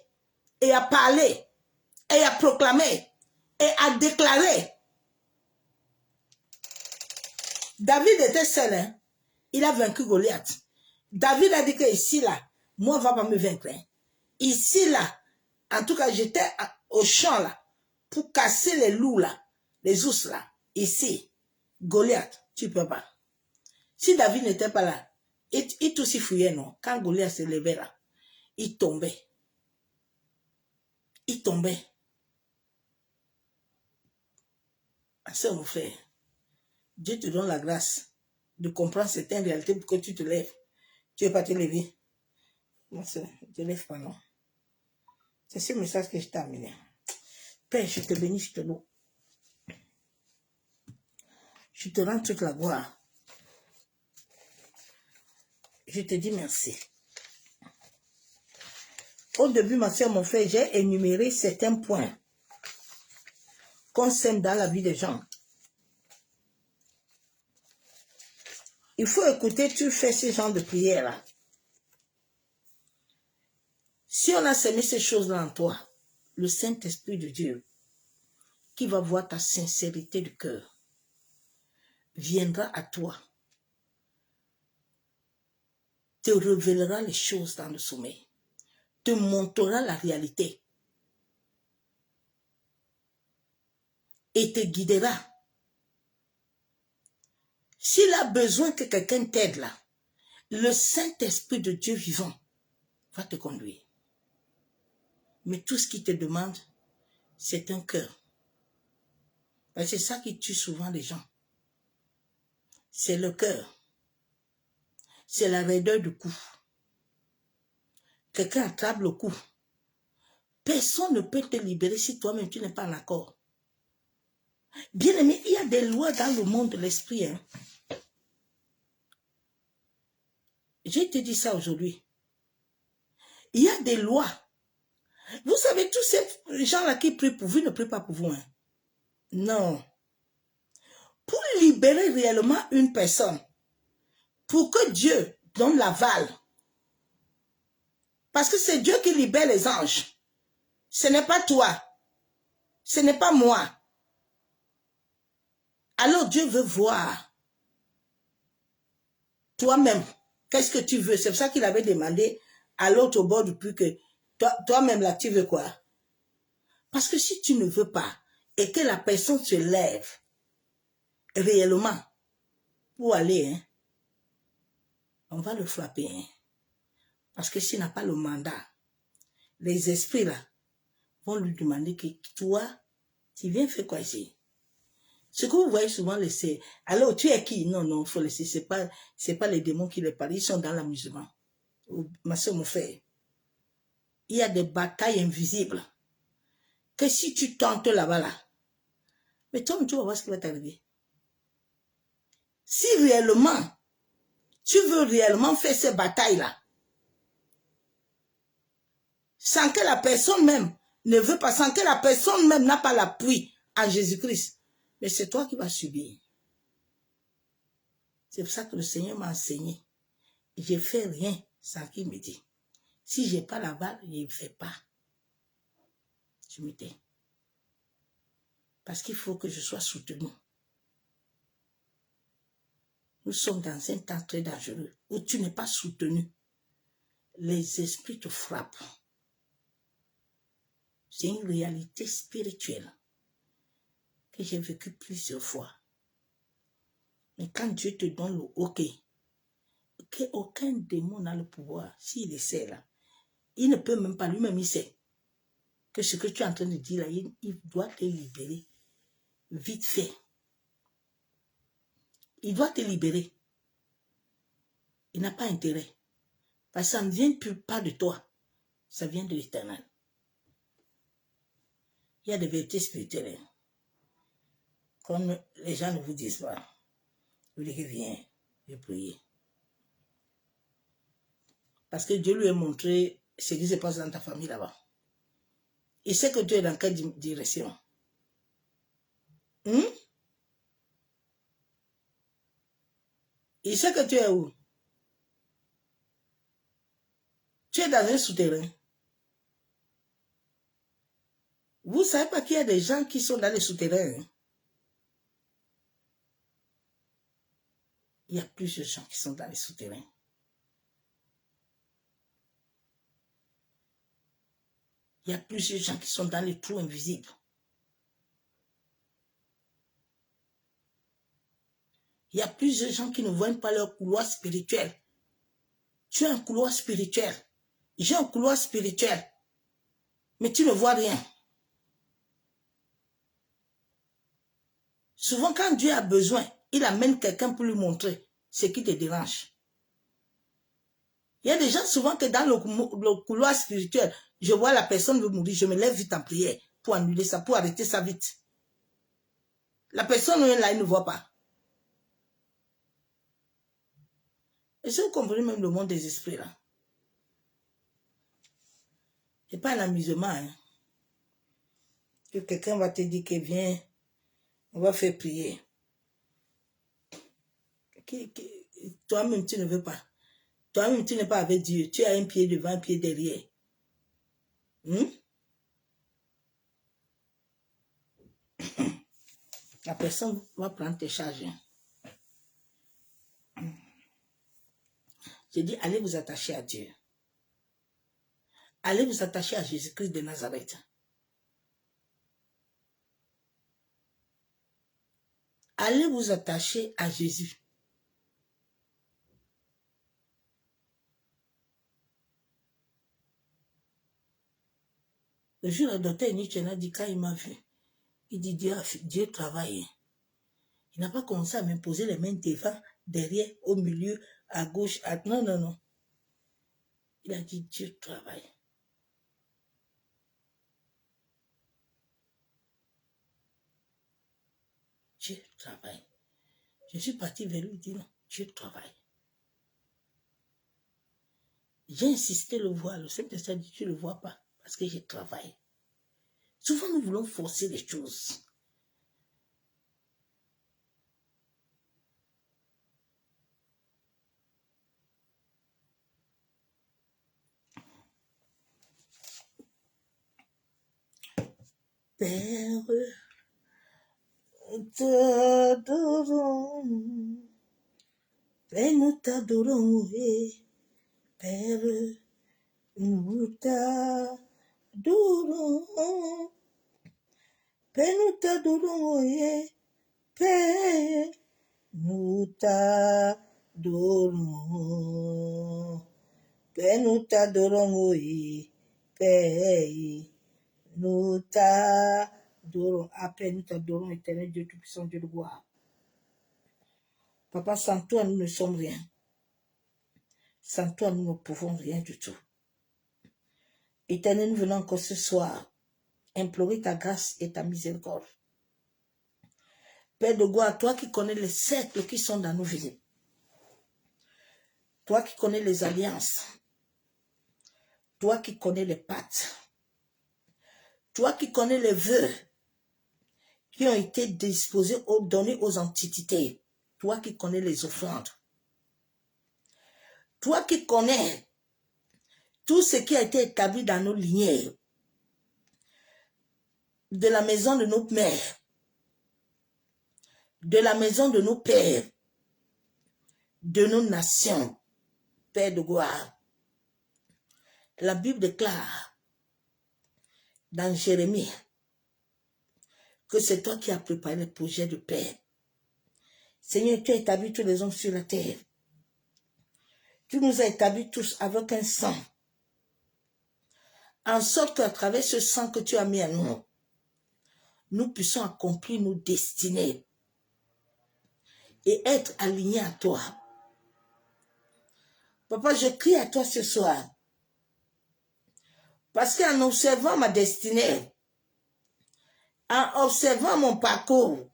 Speaker 2: et à parler et à proclamer et à déclarer. David était seul, hein? Il a vaincu Goliath. David a dit que ici là, moi on va pas me vaincre. Hein? Ici là, en tout cas j'étais au champ là pour casser les loups là, les ours là. Ici, Goliath, tu peux pas. Si David n'était pas là, il aussi fouillait non. Quand Goliath se levait là, il tombait. Il tombait. C'est mon frère. Dieu te donne la grâce de comprendre certaines réalités pour que tu te lèves. Tu ne veux pas te lever. Moi, je ne te lève pas, non. C'est ce message que je t'ai amené. Père, je te bénis, je te loue. Je te rends toute la gloire. Je te dis merci. Au début, ma soeur, mon frère, j'ai énuméré certains points qu'on sème dans la vie des gens. Il faut écouter, tu fais ce genre de prière-là. Si on a semé ces choses-là en toi, le Saint-Esprit de Dieu, qui va voir ta sincérité du cœur, viendra à toi, te révélera les choses dans le sommeil, te montrera la réalité et te guidera. S'il a besoin que quelqu'un t'aide là, le Saint-Esprit de Dieu vivant va te conduire. Mais tout ce qu'il te demande, c'est un cœur. C'est ça qui tue souvent les gens. C'est le cœur. C'est la raideur du cou. Quelqu'un attrape le cou. Personne ne peut te libérer si toi-même tu n'es pas en accord. Bien aimé, il y a des lois dans le monde de l'esprit. Hein. Je te dis ça aujourd'hui. Il y a des lois. Vous savez, tous ces gens-là qui prient pour vous ne prient pas pour vous. Hein. Non. Pour libérer réellement une personne, pour que Dieu donne l'aval, parce que c'est Dieu qui libère les anges. Ce n'est pas toi. Ce n'est pas moi. Alors Dieu veut voir toi-même. Qu'est-ce que tu veux? C'est pour ça qu'il avait demandé à l'autre au bord du puits que toi-même là, tu veux quoi? Parce que si tu ne veux pas et que la personne se lève réellement pour aller, hein, on va le frapper. Hein, parce que s'il n'a pas le mandat, les esprits là vont lui demander que toi, tu viens faire quoi ici? Ce que vous voyez souvent, c'est alors tu es qui? Non, non, il faut laisser. C'est pas les démons qui les parlent, ils sont dans l'amusement. Ma soeur, mon frère, il y a des batailles invisibles que si tu tentes là-bas, là, mais toi, tu vas voir ce qui va t'arriver. Si réellement, tu veux réellement faire ces batailles-là, sans que la personne même ne veut pas, sans que la personne même n'a pas l'appui en Jésus-Christ, mais c'est toi qui vas subir. C'est pour ça que le Seigneur m'a enseigné. Je ne fais rien sans qu'il me dise. Si je n'ai pas la balle, je ne fais pas. Je me tais. Parce qu'il faut que je sois soutenu. Nous sommes dans un temps très dangereux où tu n'es pas soutenu. Les esprits te frappent. C'est une réalité spirituelle que j'ai vécue plusieurs fois. Mais quand Dieu te donne le OK, aucun démon n'a le pouvoir, s'il essaie là, il ne peut même pas, lui-même il sait que ce que tu es en train de dire là, il doit te libérer vite fait. Il doit te libérer. il n'a pas intérêt. Parce que ça ne vient plus pas de toi. Ça vient de l'Éternel. Il y a des vérités spirituelles. Comme les gens ne vous disent pas. Vous dites, viens, je vais prier. Parce que Dieu lui a montré ce qui se passe dans ta famille là-bas. Il sait que tu es dans quelle direction. Il sait que tu es où? Tu es dans un souterrain. Vous ne savez pas qu'il y a des gens qui sont dans les souterrains. Il y a plusieurs gens qui sont dans les souterrains. Il y a plusieurs gens qui sont dans les trous invisibles. Il y a plusieurs gens qui ne voient pas leur couloir spirituel. Tu as un couloir spirituel. J'ai un couloir spirituel. Mais tu ne vois rien. Souvent, quand Dieu a besoin, il amène quelqu'un pour lui montrer ce qui te dérange. Il y a des gens souvent que dans le couloir spirituel, je vois la personne veut mourir, je me lève vite en prière pour annuler ça, pour arrêter ça vite. La personne là, il ne voit pas. Et si vous comprenez même le monde des esprits là, c'est pas un amusement. Hein. Que quelqu'un va te dire que viens, on va faire prier. Toi-même, tu ne veux pas. Toi-même, tu n'es pas avec Dieu. Tu as un pied devant, un pied derrière. La personne va prendre tes charges. Je dis, allez vous attacher à Dieu. Allez vous attacher à Jésus-Christ de Nazareth. Allez vous attacher à Jésus. Le jour, le docteur Nietzsche a dit, quand il m'a vu, il dit, Dieu travaille. Il n'a pas commencé à m'imposer les mains devant, derrière, au milieu, à gauche, à... Non, non, non. Il a dit, Dieu travaille. Dieu travaille. Je suis parti vers lui et dit, non, Dieu travaille. J'ai insisté le voir. Le Saint-Esprit a dit, tu ne le vois pas, parce que je travaille. Souvent, nous voulons forcer les choses. Père, t'adorons. Père, nous t'adorons, oui. Père, nous t'adorons. Père, nous t'adorons, oui. Père, nous t'adorons. Père, nous t'adorons, oui. Père, nous t'adorons. Après, nous t'adorons, éternel Dieu Tout-Puissant, Dieu de gloire. Papa, sans toi, nous ne sommes rien. Sans toi, nous ne pouvons rien du tout. Éternel, nous venons encore ce soir implorer ta grâce et ta miséricorde. Père de gloire, toi qui connais les cercles qui sont dans nos vies. Toi qui connais les alliances. Toi qui connais les pactes. Toi qui connais les vœux qui ont été disposés ou donnés aux antiquités. Toi qui connais les offrandes. Toi qui connais tout ce qui a été établi dans nos lignées, de la maison de nos mères, de la maison de nos pères, de nos nations, Père de gloire. La Bible déclare dans Jérémie que c'est toi qui as préparé le projet de paix. Seigneur, tu as établi tous les hommes sur la terre. Tu nous as établis tous avec un sang. En sorte qu'à travers ce sang que tu as mis à nous, nous puissions accomplir nos destinées et être alignés à toi. Papa, je crie à toi ce soir. Parce qu'en observant ma destinée, en observant mon parcours,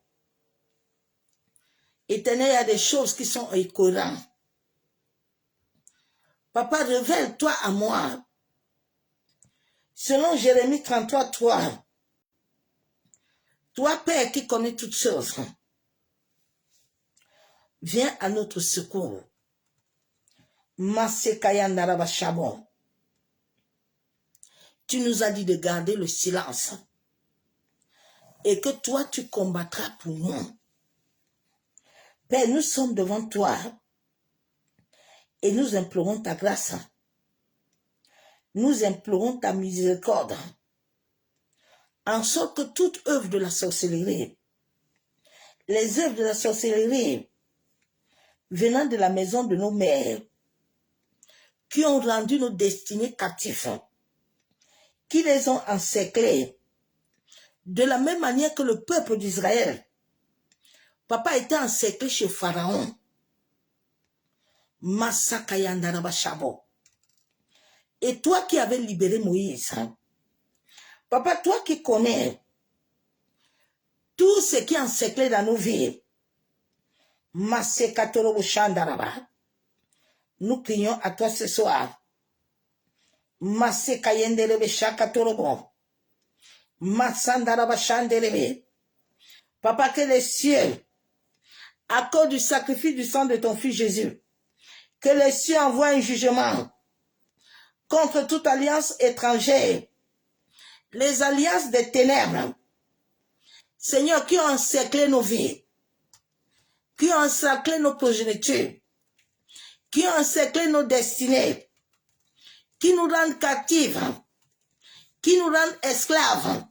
Speaker 2: Éternel, il y a des choses qui sont incohérentes. Papa, révèle-toi à moi. Selon Jérémie 33, 3, toi, Père, qui connais toutes choses, viens à notre secours. Masekayandaraba Shabon. Tu nous as dit de garder le silence et que toi, tu combattras pour nous. Père, nous sommes devant toi et nous implorons ta grâce. Nous implorons ta miséricorde, en sorte que toute œuvre de la sorcellerie, les œuvres de la sorcellerie venant de la maison de nos mères, qui ont rendu nos destinées captifs, qui les ont encerclés, de la même manière que le peuple d'Israël, papa était encerclé chez Pharaon. Masakayandaraba Shabo. Et toi qui avais libéré Moïse, papa, toi qui connais tout ce qui est encerclé dans nos vies, Masekatorobo Shandaraba, nous crions à toi ce soir. Masekayenderebe Shakatorobo, Masandaraba Shanderebe. Papa, que les cieux, à cause du sacrifice du sang de ton fils Jésus, que les cieux envoient un jugement contre toute alliance étrangère, les alliances des ténèbres, Seigneur, qui ont encerclé nos vies, qui ont encerclé nos progénitures, qui ont encerclé nos destinées, qui nous rendent captifs, qui nous rendent esclaves,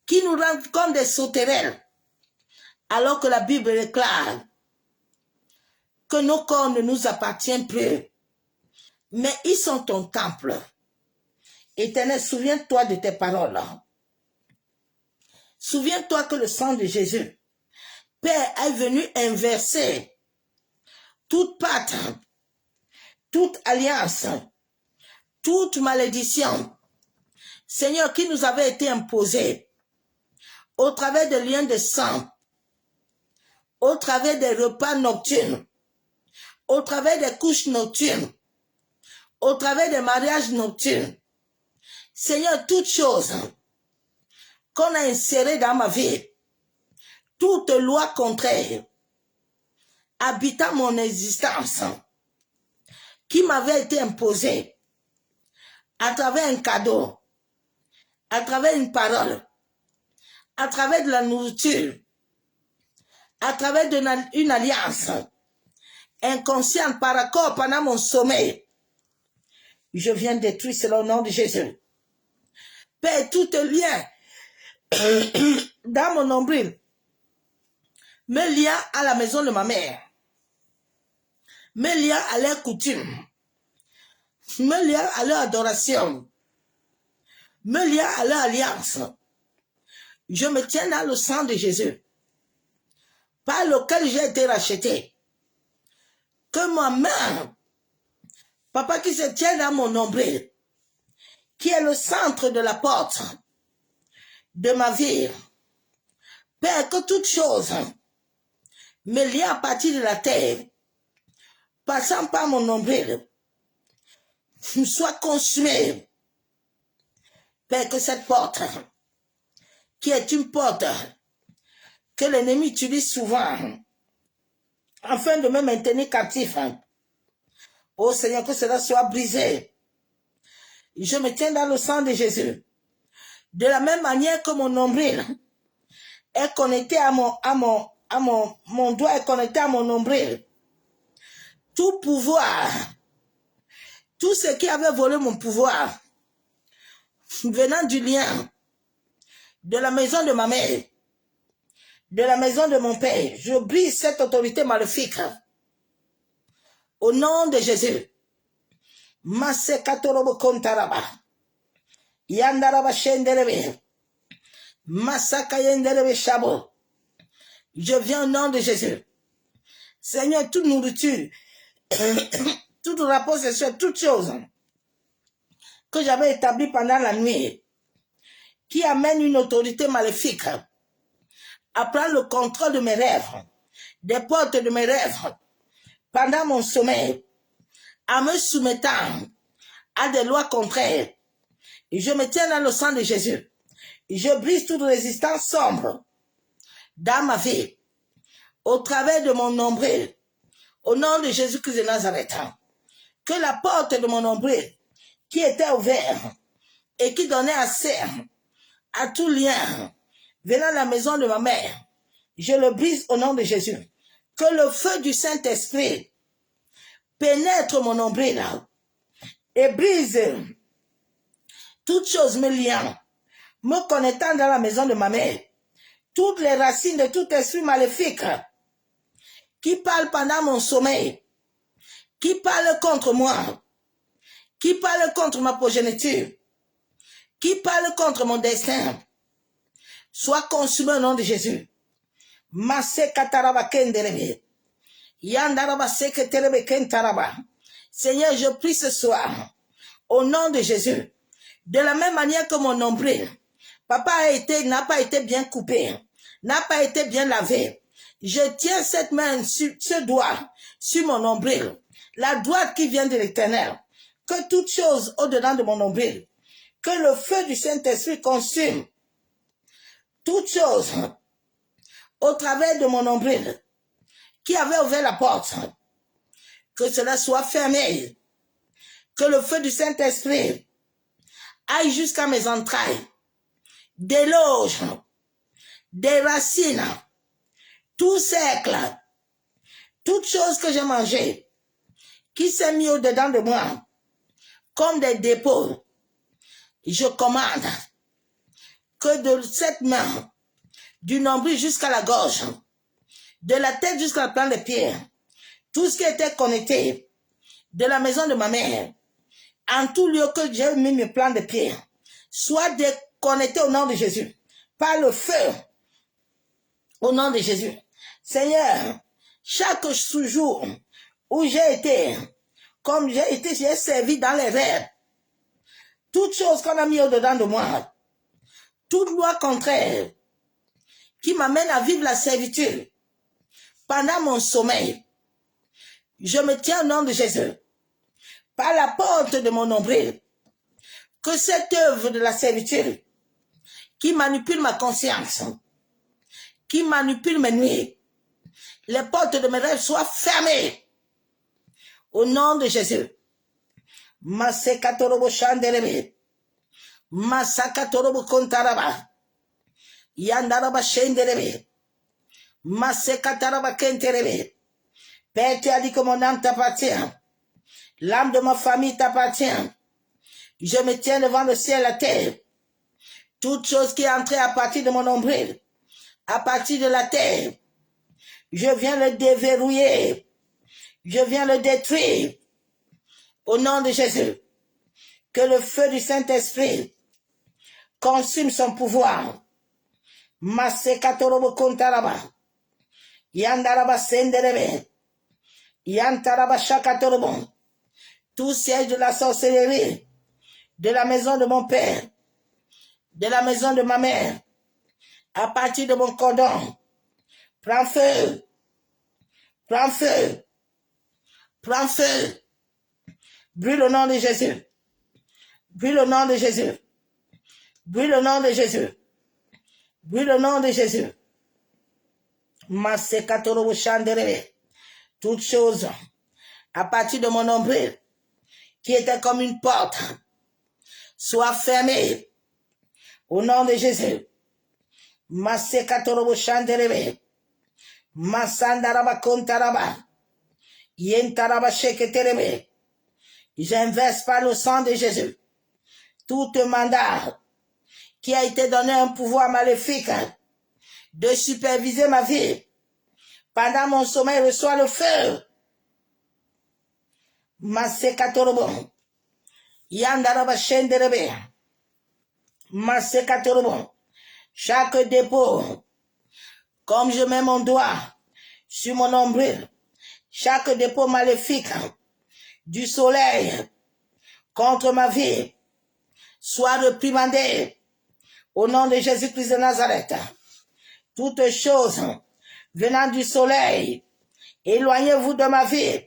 Speaker 2: qui nous rendent comme des sauterelles, alors que la Bible déclare que nos corps ne nous appartiennent plus, mais ils sont ton temple. Éternel, souviens-toi de tes paroles. Souviens-toi que le sang de Jésus, Père, est venu inverser toute pacte, toute alliance, toute malédiction, Seigneur, qui nous avait été imposée au travers des liens de sang, au travers des repas nocturnes, au travers des couches nocturnes, au travers des mariages nocturnes. Seigneur, toutes choses qu'on a insérées dans ma vie, toute loi contraire habitant mon existence, qui m'avait été imposée à travers un cadeau, à travers une parole, à travers de la nourriture, à travers une alliance inconsciente par accord pendant mon sommeil, je viens détruire cela au nom de Jésus. Père, tout lien dans mon nombril me liant à la maison de ma mère, me liant à leurs coutumes, me liant à leur adoration, me liant à leur alliance. Je me tiens dans le sang de Jésus, par lequel j'ai été racheté. Que ma main, papa, qui se tient dans mon nombril, qui est le centre de la porte de ma vie, Père, que toute chose me lie à partir de la terre, passant par mon nombril, soit consumée. Père, que cette porte, qui est une porte que l'ennemi utilise souvent, afin de me maintenir captif, oh Seigneur, que cela soit brisé. Je me tiens dans le sang de Jésus. De la même manière que mon nombril est connecté mon doigt est connecté à mon nombril. Tout pouvoir, tout ce qui avait volé mon pouvoir, venant du lien de la maison de ma mère, de la maison de mon père, je brise cette autorité maléfique. Au nom de Jésus. Masekatorobo kontaraba. Yandaraba shenderebe. Masakayenderebe shabo. Je viens au nom de Jésus. Seigneur, toute nourriture, tout rapport sexuel, toutes choses que j'avais établies pendant la nuit, qui amènent une autorité maléfique à prendre le contrôle de mes rêves, des portes de mes rêves, pendant mon sommeil, en me soumettant à des lois contraires. Et je me tiens dans le sang de Jésus. Je brise toute résistance sombre dans ma vie, au travers de mon nombril, au nom de Jésus-Christ de Nazareth. Que la porte de mon nombril, qui était ouverte et qui donnait accès à tout lien venant de la maison de ma mère, je le brise au nom de Jésus. Que le feu du Saint-Esprit pénètre mon nombril et brise toutes choses me liant, me connectant dans la maison de ma mère, toutes les racines de tout esprit maléfique qui parle pendant mon sommeil, qui parle contre moi, qui parle contre ma progéniture, qui parle contre mon destin, soit consumé au nom de Jésus. Seigneur, je prie ce soir, au nom de Jésus, de la même manière que mon nombril, papa n'a pas été bien coupé, n'a pas été bien lavé. Je tiens cette main, ce doigt, sur mon nombril, la droite qui vient de l'Éternel, que toute chose au-dedans de mon nombril, que le feu du Saint-Esprit consume toute chose au travers de mon nombril qui avait ouvert la porte, que cela soit fermé, que le feu du Saint-Esprit aille jusqu'à mes entrailles, des loges, des racines, tout cercle, toute chose que j'ai mangée, qui s'est mis au-dedans de moi, comme des dépôts. Je commande que de cette main, du nombril jusqu'à la gorge, de la tête jusqu'à la plante des pieds, tout ce qui était connecté de la maison de ma mère, en tout lieu que j'ai mis mes plans de pied, soit déconnecté au nom de Jésus, par le feu, au nom de Jésus. Seigneur, chaque jour où j'ai été, comme j'ai servi dans les rêves, toute chose qu'on a mis au-dedans de moi, toute loi contraire qui m'amène à vivre la servitude pendant mon sommeil, je me tiens au nom de Jésus, par la porte de mon nombril, que cette œuvre de la servitude qui manipule ma conscience, qui manipule mes nuits, les portes de mes rêves soient fermées au nom de Jésus. Masekatorobo shanderebe, masakatorobo kontaraba, yandaraba shenderebe, masekataraba kenterebe. Père, tu as dit que mon âme t'appartient, l'âme de ma famille t'appartient. Je me tiens devant le ciel et la terre. Toute chose qui est entrée à partir de mon nombril, à partir de la terre, je viens le déverrouiller, je viens le détruire. Au nom de Jésus, que le feu du Saint-Esprit consume son pouvoir. Masekatorobo kontaraba, yandaraba senderebe, yantaraba shakatorobo. Tout siège de la sorcellerie, de la maison de mon père, de la maison de ma mère, à partir de mon cordon, prends feu, prends feu, prends feu. Brûle au nom de Jésus. Brûle au nom de Jésus. Brûle au nom de Jésus. Brûle au nom de Jésus. Masekatorobo shanderebe. Toute chose à partir de mon nombril qui était comme une porte soit fermée au nom de Jésus. Masekatorobo shanderebe. Masandaraba kontaraba. Yentaraba sheketerebe. J'inverse par le sang de Jésus tout mandat qui a été donné un pouvoir maléfique de superviser ma vie. Pendant mon sommeil, reçois le feu. Masekatorobo. Yandaraba shenderebe. Masekatorobo. Chaque dépôt, comme je mets mon doigt sur mon nombril, chaque dépôt maléfique du soleil contre ma vie soit réprimandé au nom de Jésus-Christ de Nazareth. Toutes choses venant du soleil, éloignez-vous de ma vie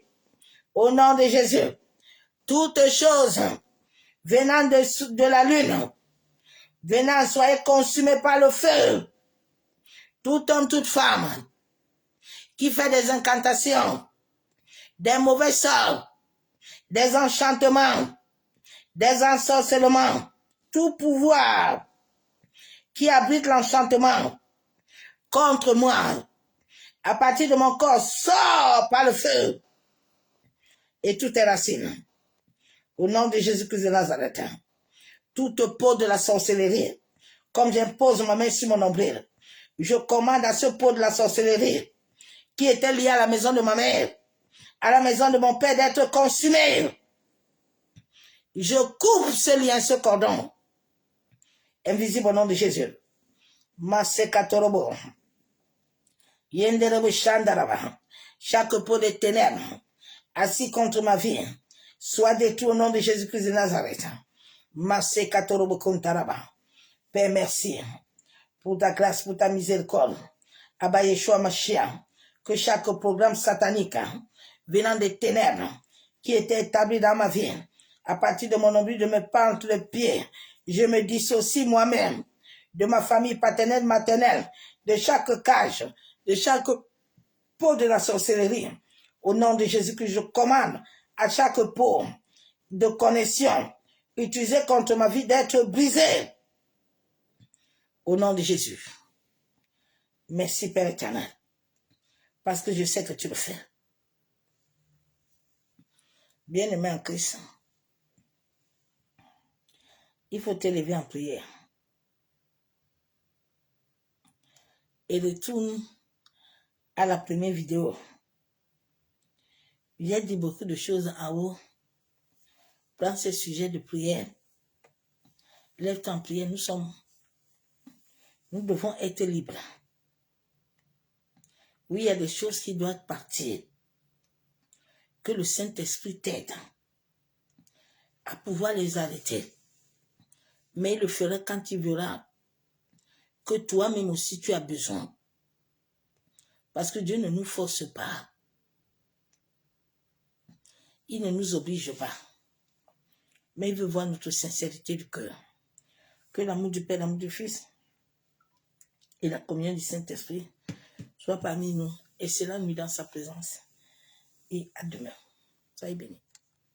Speaker 2: au nom de Jésus. Toutes choses venant de la lune, venant, soyez consumés par le feu. Tout homme, toute femme qui fait des incantations, des mauvais sorts, des enchantements, des ensorcellements, tout pouvoir qui abrite l'enchantement contre moi, à partir de mon corps, sort par le feu et toutes tes racines. Au nom de Jésus-Christ de Nazareth, toute peau de la sorcellerie, comme j'impose ma main sur mon nombril, je commande à ce pot de la sorcellerie qui était lié à la maison de ma mère, à la maison de mon père, d'être consumé. Je coupe ce lien, ce cordon, invisible au nom de Jésus. Masekatorobo. Yenderebo Shandaraba. Chaque peau de ténèbres assis contre ma vie soit détruit au nom de Jésus-Christ de Nazareth. Masekatorobo Kontaraba. Père, merci pour ta grâce, pour ta miséricorde. Abba Yeshua Mashiach, que chaque programme satanique venant des ténèbres qui était établi dans ma vie, à partir de mon nombril, de mes pas entre les pieds, je me dissocie moi-même de ma famille paternelle, maternelle, de chaque cage, de chaque peau de la sorcellerie. Au nom de Jésus que je commande à chaque peau de connexion utilisée contre ma vie d'être brisée. Au nom de Jésus. Merci Père éternel, parce que je sais que tu le fais. Bien-aimé en Christ, il faut t'élever en prière. Et retourne à la première vidéo. J'ai dit beaucoup de choses en haut. Prends ce sujet de prière. Lève-toi en prière. Nous devons être libres. Oui, il y a des choses qui doivent partir. Que le Saint-Esprit t'aide à pouvoir les arrêter. Mais il le fera quand il verra que toi-même aussi tu as besoin. Parce que Dieu ne nous force pas. Il ne nous oblige pas. Mais il veut voir notre sincérité du cœur. Que l'amour du Père, l'amour du Fils et la communion du Saint-Esprit soient parmi nous. Et cela nous dans sa présence. Et à demain. Soyez bénis.